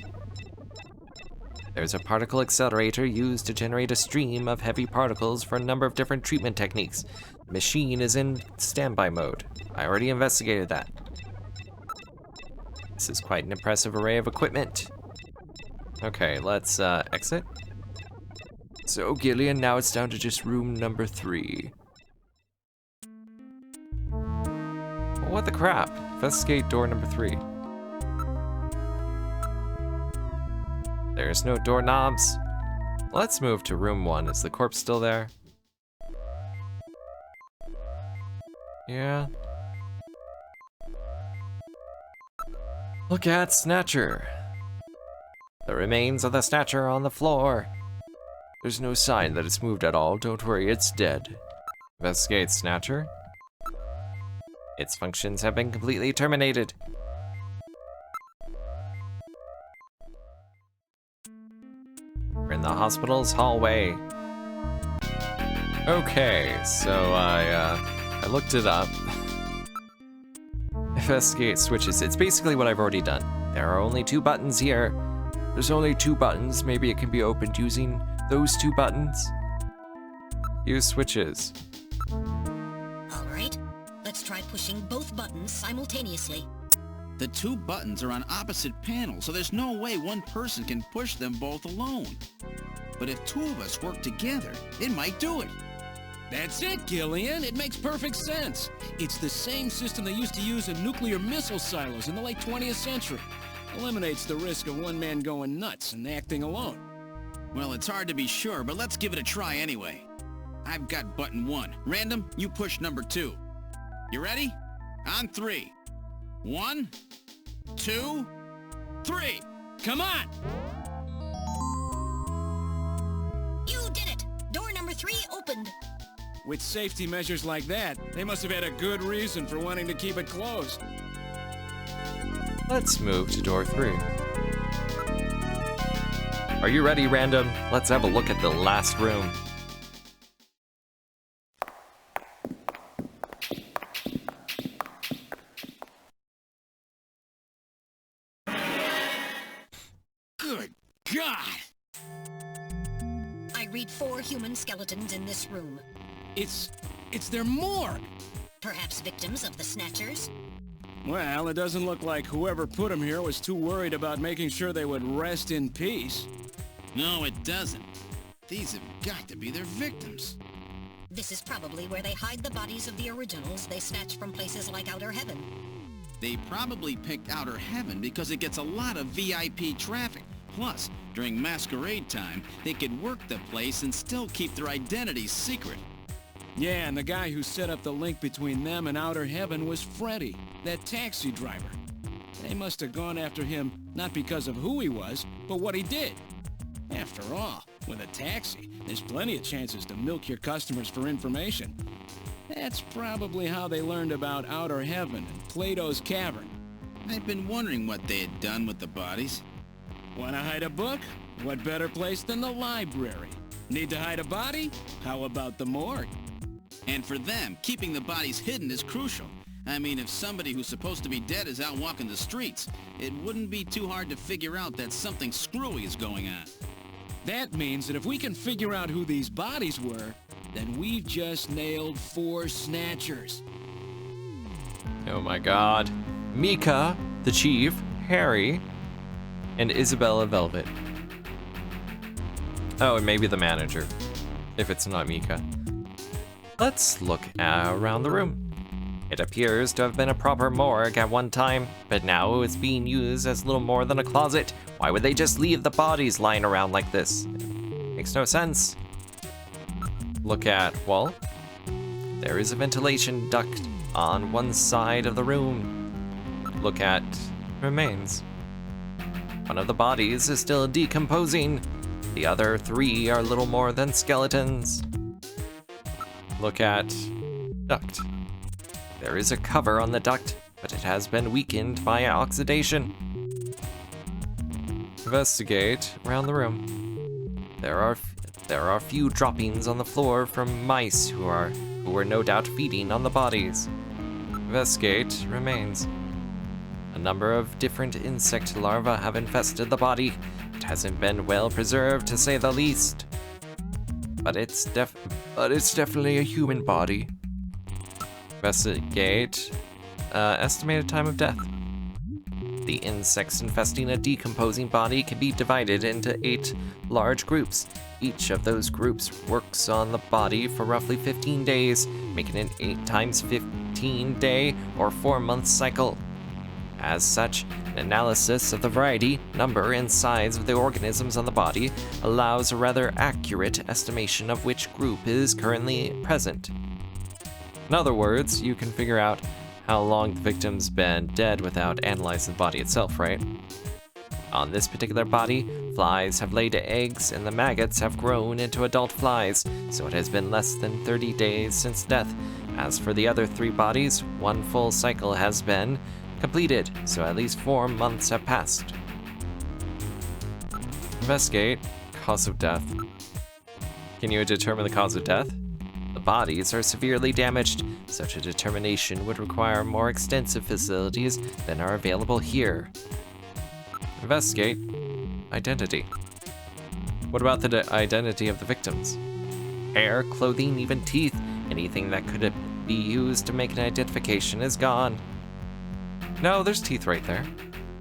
There's a particle accelerator used to generate a stream of heavy particles for a number of different treatment techniques. The machine is in standby mode. I already investigated that. This is quite an impressive array of equipment. Okay, let's exit. So, Gillian, now it's down to just room number 3. What the crap? Investigate door number 3. There's no doorknobs. Let's move to room 1. Is the corpse still there? Yeah. Look at Snatcher. The remains of the Snatcher are on the floor. There's no sign that it's moved at all. Don't worry, it's dead. Investigate Snatcher. Its functions have been completely terminated. We're in the hospital's hallway. Okay, so I looked it up. Investigate switches. It's basically what I've already done. There are only 2 buttons here. There's only 2 buttons. Maybe it can be opened using those 2 buttons. Use switches. All right, let's try pushing both buttons simultaneously. The 2 buttons are on opposite panels, so there's no way one person can push them both alone. But if 2 of us work together, it might do it. That's it, Gillian. It makes perfect sense. It's the same system they used to use in nuclear missile silos in the late 20th century. Eliminates the risk of one man going nuts and acting alone. Well, it's hard to be sure, but let's give it a try anyway. I've got button 1. Random, you push number 2. You ready? On 3. 1, 2, 3. Come on! You did it! Door number 3 opened. With safety measures like that, they must have had a good reason for wanting to keep it closed. Let's move to door 3. Are you ready, Random? Let's have a look at the last room. Good God! I read 4 human skeletons in this room. It's their morgue. Perhaps victims of the Snatchers? Well, it doesn't look like whoever put them here was too worried about making sure they would rest in peace. No, it doesn't. These have got to be their victims. This is probably where they hide the bodies of the originals they snatched from places like Outer Heaven. They probably picked Outer Heaven because it gets a lot of VIP traffic. Plus, during masquerade time, they could work the place and still keep their identities secret. Yeah, and the guy who set up the link between them and Outer Heaven was Freddy, that taxi driver. They must have gone after him not because of who he was, but what he did. After all, with a taxi, there's plenty of chances to milk your customers for information. That's probably how they learned about Outer Heaven and Plato's Cavern. I've been wondering what they had done with the bodies. Want to hide a book? What better place than the library? Need to hide a body? How about the morgue? And for them, keeping the bodies hidden is crucial. I mean, if somebody who's supposed to be dead is out walking the streets, it wouldn't be too hard to figure out that something screwy is going on. That means that if we can figure out who these bodies were, then we've just nailed 4 snatchers. Oh my god. Mika, the chief, Harry, and Isabella Velvet. Oh, and maybe the manager, if it's not Mika. Let's look around the room. It appears to have been a proper morgue at one time, but now it's being used as little more than a closet. Why would they just leave the bodies lying around like this? Makes no sense. Look at, well, there is a ventilation duct on one side of the room. Look at remains. One of the bodies is still decomposing. The other 3 are little more than skeletons. Look at duct. There is a cover on the duct, but it has been weakened by oxidation. Investigate around the room. There are few droppings on the floor from mice who were no doubt feeding on the bodies. Investigate remains. A number of different insect larvae have infested the body. It hasn't been well preserved, to say the least. But it's definitely a human body. Investigate. Estimated time of death. The insects infesting a decomposing body can be divided into 8 large groups. Each of those groups works on the body for roughly 15 days, making an 8 times 15 day or 4-month cycle. As such, an analysis of the variety, number, and size of the organisms on the body allows a rather accurate estimation of which group is currently present. In other words, you can figure out how long the victim's been dead without analyzing the body itself, right? On this particular body, flies have laid eggs and the maggots have grown into adult flies, so it has been less than 30 days since death. As for the other 3 bodies, 1 full cycle has been completed, so at least 4 months have passed. Investigate cause of death. Can you determine the cause of death? The bodies are severely damaged. Such a determination would require more extensive facilities than are available here. Investigate identity. What about the identity of the victims? Hair, clothing, even teeth, anything that could be used to make an identification is gone. No, there's teeth right there.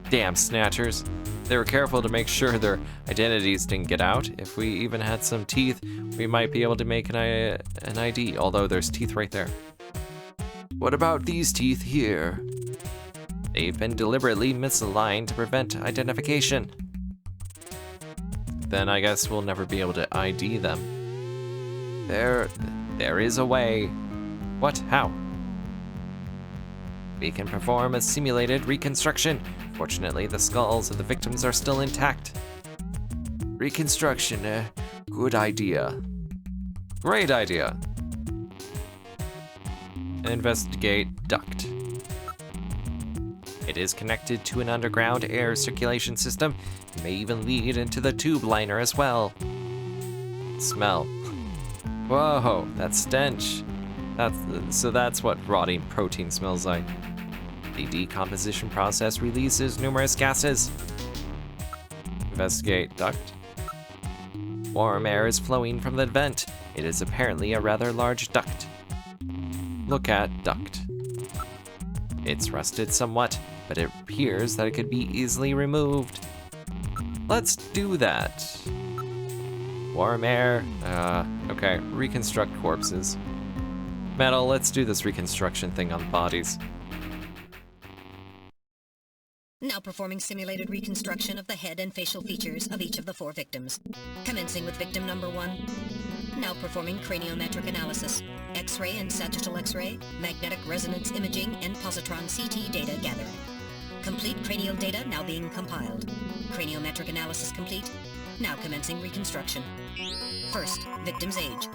Damn snatchers. They were careful to make sure their identities didn't get out. If we even had some teeth, we might be able to make an ID, although there's teeth right there. What about these teeth here? They've been deliberately misaligned to prevent identification. Then I guess we'll never be able to ID them. There is a way. What? How? We can perform a simulated reconstruction. Fortunately, the skulls of the victims are still intact. Reconstruction, good idea. Great idea. Investigate duct. It is connected to an underground air circulation system and may even lead into the tube liner as well. Smell. Whoa, that stench. That's what rotting protein smells like. The decomposition process releases numerous gases. Investigate duct. Warm air is flowing from the vent. It is apparently a rather large duct. Look at duct. It's rusted somewhat, but it appears that it could be easily removed. Let's do that. Warm air. Okay, reconstruct corpses. Metal, let's do this reconstruction thing on bodies. Now performing simulated reconstruction of the head and facial features of each of the 4 victims. Commencing with victim number 1. Now performing craniometric analysis. X-ray and sagittal X-ray, magnetic resonance imaging, and positron CT data gathered. Complete cranial data now being compiled. Craniometric analysis complete. Now commencing reconstruction. First, victim's age.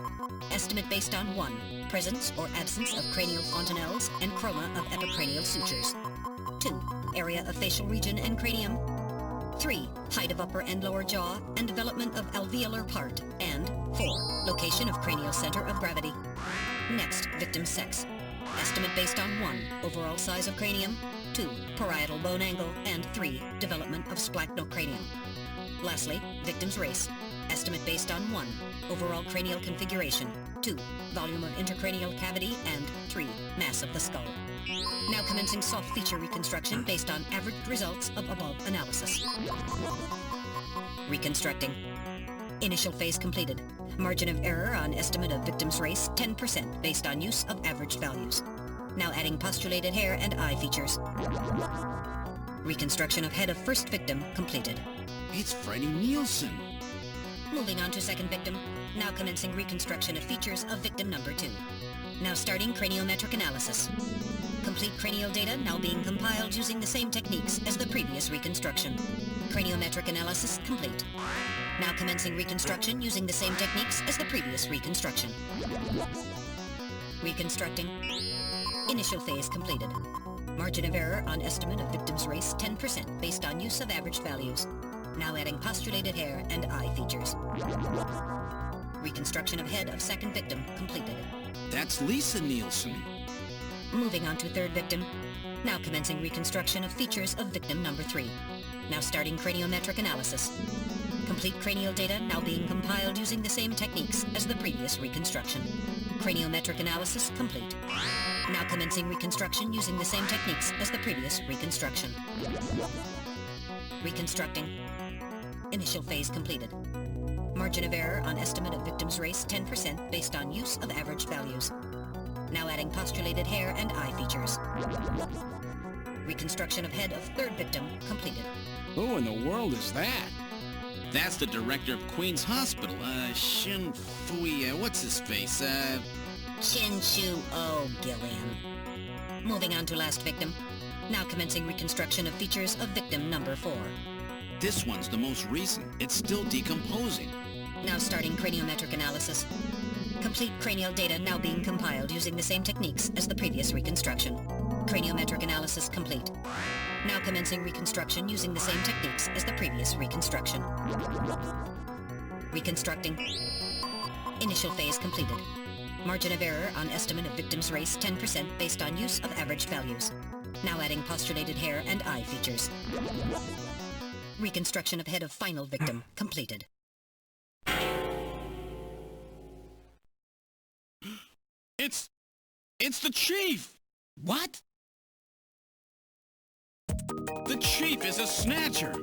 Estimate based on 1. Presence or absence of cranial fontanelles and chroma of epicranial sutures. 2. Area of facial region and cranium. 3. Height of upper and lower jaw and development of alveolar part. And 4. Location of cranial center of gravity. Next, victim's sex. Estimate based on 1. Overall size of cranium. 2. Parietal bone angle. And 3. Development of splachnocranium. Lastly, victim's race. Estimate based on 1. Overall cranial configuration. 2. Volume of intercranial cavity. And 3. Mass of the skull. Now commencing soft feature reconstruction based on averaged results of above analysis. Reconstructing. Initial phase completed. Margin of error on estimate of victim's race 10% based on use of averaged values. Now adding postulated hair and eye features. Reconstruction of head of first victim completed. It's Freddie Nielsen. Moving on to second victim. Now commencing reconstruction of features of victim number 2. Now starting craniometric analysis. Complete cranial data now being compiled using the same techniques as the previous reconstruction. Craniometric analysis complete. Now commencing reconstruction using the same techniques as the previous reconstruction. Reconstructing. Initial phase completed. Margin of error on estimate of victim's race 10% based on use of averaged values. Now adding postulated hair and eye features. Reconstruction of head of second victim completed. That's Lisa Nielsen. Moving on to third victim. Now commencing reconstruction of features of victim number 3. Now starting craniometric analysis. Complete cranial data now being compiled using the same techniques as the previous reconstruction. Craniometric analysis complete. Now commencing reconstruction using the same techniques as the previous reconstruction. Reconstructing. Initial phase completed. Margin of error on estimate of victim's race 10% based on use of averaged values. Now adding postulated hair and eye features. Reconstruction of head of third victim completed. Who in the world is that? That's the director of Queen's Hospital, Shin Fui, what's his face, Shin Shu O, Gillian. Moving on to last victim. Now commencing reconstruction of features of victim number 4. This one's the most recent. It's still decomposing. Now starting craniometric analysis. Complete cranial data now being compiled using the same techniques as the previous reconstruction. Craniometric analysis complete. Now commencing reconstruction using the same techniques as the previous reconstruction. Reconstructing. Initial phase completed. Margin of error on estimate of victim's race 10% based on use of averaged values. Now adding postulated hair and eye features. Reconstruction of head of final victim completed. It's the Chief! What? The Chief is a snatcher!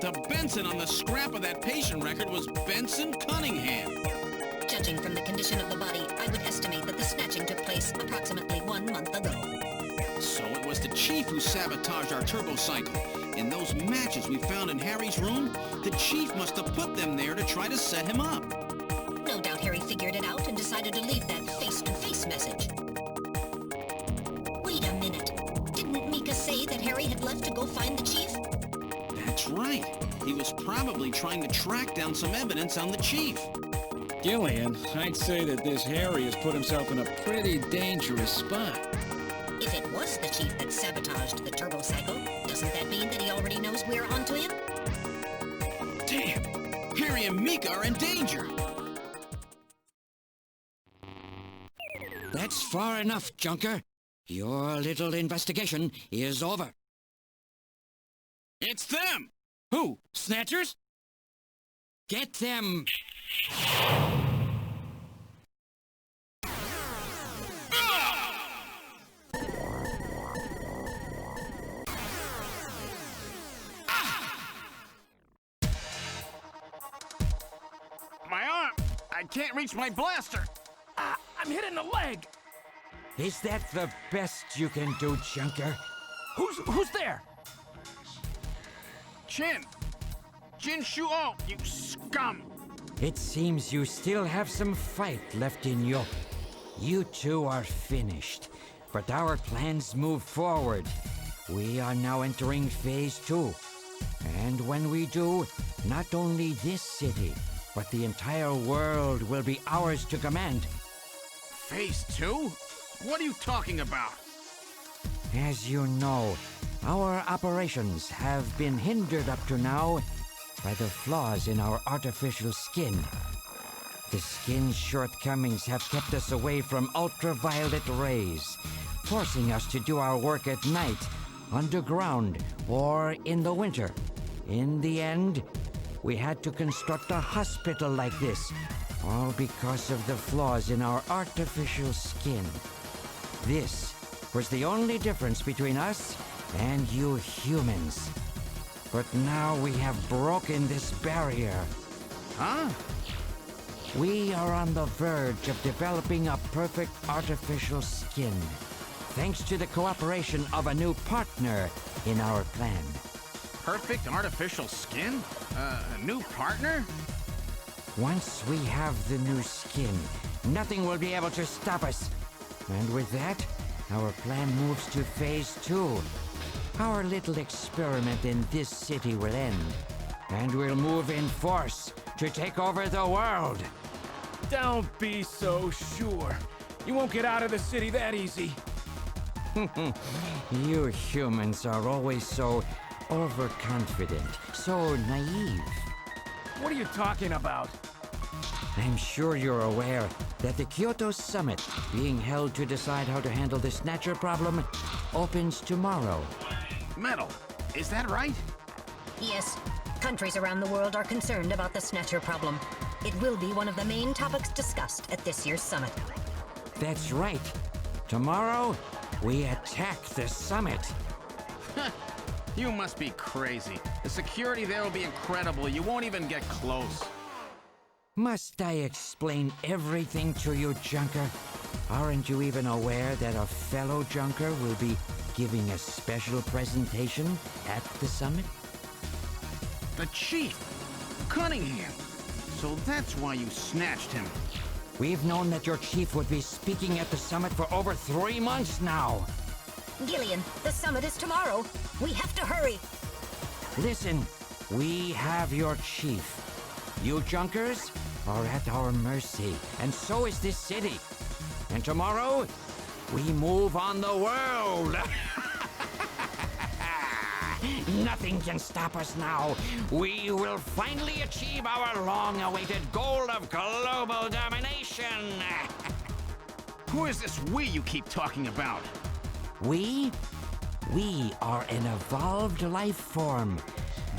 The Benson on the scrap of that patient record was Benson Cunningham. Judging from the condition of the body, I would estimate that the snatching took place approximately 1 month ago. So it was the Chief who sabotaged our turbocycle. In those matches we found in Harry's room, the Chief must have put them there to try to set him up. No doubt Harry figured it out and decided to leave that face-to-face message. Wait a minute. Didn't Mika say that Harry had left to go find the Chief? That's right. He was probably trying to track down some evidence on the Chief. Gillian, I'd say that this Harry has put himself in a pretty dangerous spot. If it was the chief that sabotaged the turbo cycle, doesn't that mean that he already knows we're onto him? Damn! Harry and Mika are in danger! That's far enough, Junker. Your little investigation is over. It's them! Who? Snatchers? Get them! My arm! I can't reach my blaster! I'm hit in the leg. Is that the best you can do, Junker? Who's there? Jin Shuo, you scum! It seems you still have some fight left in you. You two are finished, but our plans move forward. We are now entering Phase 2. And when we do, not only this city, but the entire world will be ours to command. Phase 2? What are you talking about? As you know, our operations have been hindered up to now by the flaws in our artificial skin. The skin's shortcomings have kept us away from ultraviolet rays, forcing us to do our work at night, underground, or in the winter. In the end, we had to construct a hospital like this, all because of the flaws in our artificial skin. This was the only difference between us and you humans. But now we have broken this barrier. Huh? We are on the verge of developing a perfect artificial skin, thanks to the cooperation of a new partner in our plan. Perfect artificial skin? A new partner? Once we have the new skin, nothing will be able to stop us. And with that, our plan moves to Phase 2. Our little experiment in this city will end, and we'll move in force to take over the world. Don't be so sure. You won't get out of the city that easy. You humans are always so overconfident, so naive. What are you talking about? I'm sure you're aware that the Kyoto Summit, being held to decide how to handle the Snatcher problem, opens tomorrow. Metal, is that right? Yes. Countries around the world are concerned about the Snatcher problem. It will be one of the main topics discussed at this year's summit. That's right. Tomorrow, we attack the summit. You must be crazy. The security there will be incredible. You won't even get close. Must I explain everything to you, Junker? Aren't you even aware that a fellow Junker will be giving a special presentation at the summit? The Chief! Cunningham! So that's why you snatched him. We've known that your chief would be speaking at the summit for over 3 months now. Gillian, the summit is tomorrow. We have to hurry. Listen, we have your chief. You Junkers are at our mercy, and so is this city. And tomorrow, we move on the world. Nothing can stop us now. We will finally achieve our long-awaited goal of global domination. Who is this we you keep talking about? We are an evolved life form,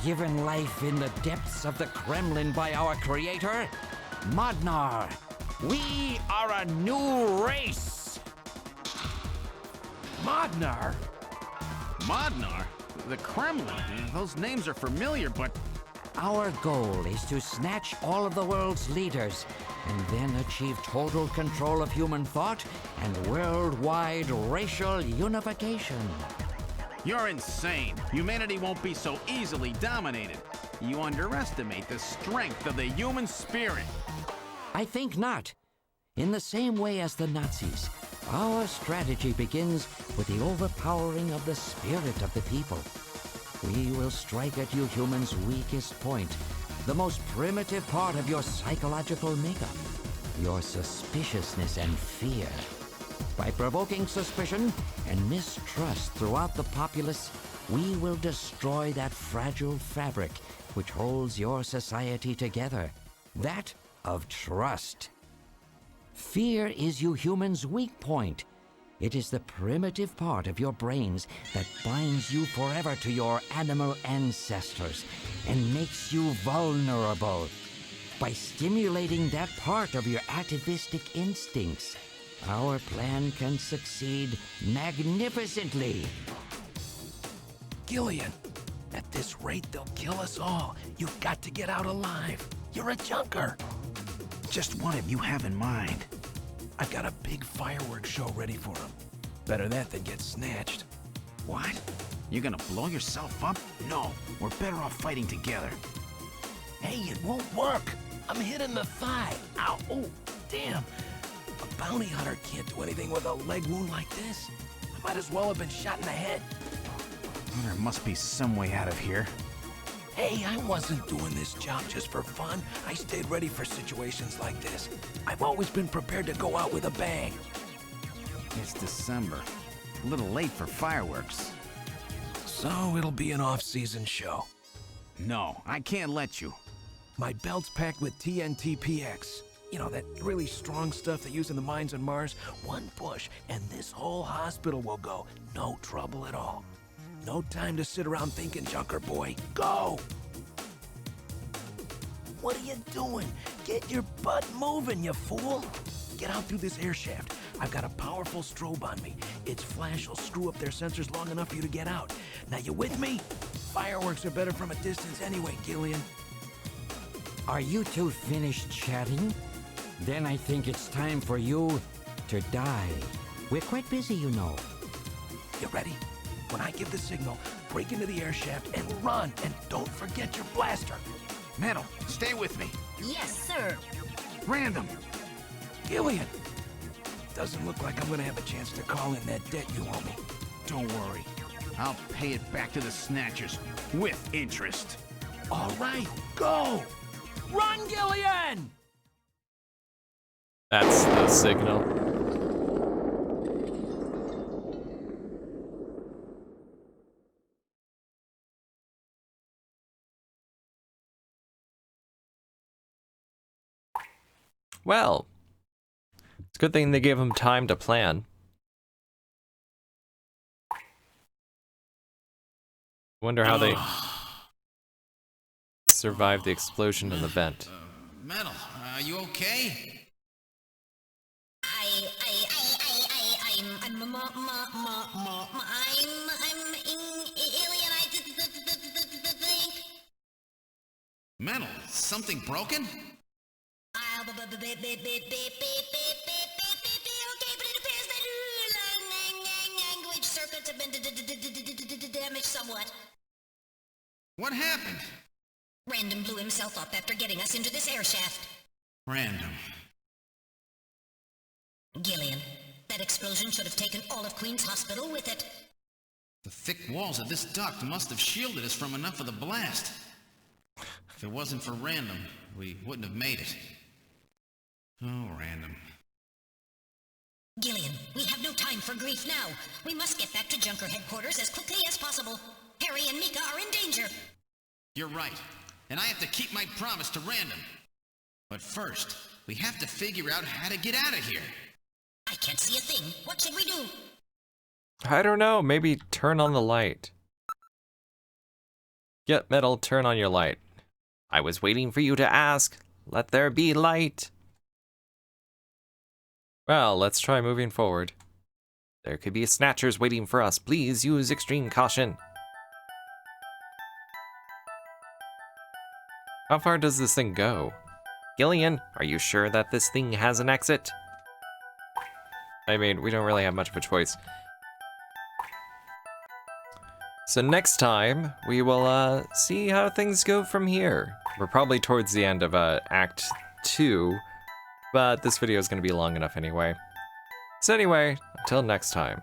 given life in the depths of the Kremlin by our creator, Modnar. We are a new race. Modnar? Modnar? The Kremlin? Those names are familiar, but... Our goal is to snatch all of the world's leaders and then achieve total control of human thought and worldwide racial unification. You're insane. Humanity won't be so easily dominated. You underestimate the strength of the human spirit. I think not. In the same way as the Nazis, our strategy begins with the overpowering of the spirit of the people. We will strike at you humans' weakest point, the most primitive part of your psychological makeup, your suspiciousness and fear. By provoking suspicion and mistrust throughout the populace, we will destroy that fragile fabric which holds your society together. That of trust. Fear is you humans' weak point. It is the primitive part of your brains that binds you forever to your animal ancestors and makes you vulnerable. By stimulating that part of your atavistic instincts, our plan can succeed magnificently. Gillian, at this rate they'll kill us all. You've got to get out alive. You're a junker. Just what have you have in mind? I've got a big fireworks show ready for him. Better that than get snatched. What? You're gonna blow yourself up? No, we're better off fighting together. Hey, it won't work. I'm hit in the thigh. Ow, oh, damn. A bounty hunter can't do anything with a leg wound like this. I might as well have been shot in the head. Well, there must be some way out of here. Hey, I wasn't doing this job just for fun. I stayed ready for situations like this. I've always been prepared to go out with a bang. It's December. A little late for fireworks. So it'll be an off-season show. No, I can't let you. My belt's packed with TNT PX. You know, that really strong stuff they use in the mines on Mars. One push, and this whole hospital will go. No trouble at all. No time to sit around thinking, junker boy. Go! What are you doing? Get your butt moving, you fool! Get out through this air shaft. I've got a powerful strobe on me. Its flash will screw up their sensors long enough for you to get out. Now, you with me? Fireworks are better from a distance anyway, Gillian. Are you two finished chatting? Then I think it's time for you to die. We're quite busy, you know. You ready? When I give the signal, break into the air shaft and run, and don't forget your blaster. Metal, stay with me. Yes, sir. Random. Gillian. Doesn't look like I'm gonna have a chance to call in that debt you owe me. Don't worry. I'll pay it back to the Snatchers with interest. All right, go! Run, Gillian! That's the signal. Well, it's a good thing they gave him time to plan. Wonder how they survived the explosion in the vent. Metal, are you okay? Metal, something broken? Language circuits have been damaged somewhat. What happened? Random blew himself up after getting us into this air shaft. Random. Gillian, that explosion should have taken all of Queen's Hospital with it. The thick walls of this duct must have shielded us from enough of the blast. If it wasn't for Random, we wouldn't have made it. Oh, Random. Gillian, we have no time for grief now. We must get back to Junker headquarters as quickly as possible. Harry and Mika are in danger. You're right. And I have to keep my promise to Random. But first, we have to figure out how to get out of here. I can't see a thing. What should we do? I don't know. Maybe turn on the light. Get Metal, turn on your light. I was waiting for you to ask. Let there be light. Well, let's try moving forward. There could be snatchers waiting for us. Please use extreme caution. How far does this thing go? Gillian, are you sure that this thing has an exit? I mean, we don't really have much of a choice. So next time, we will see how things go from here. We're probably towards the end of Act 2, but this video is going to be long enough anyway. So anyway, until next time.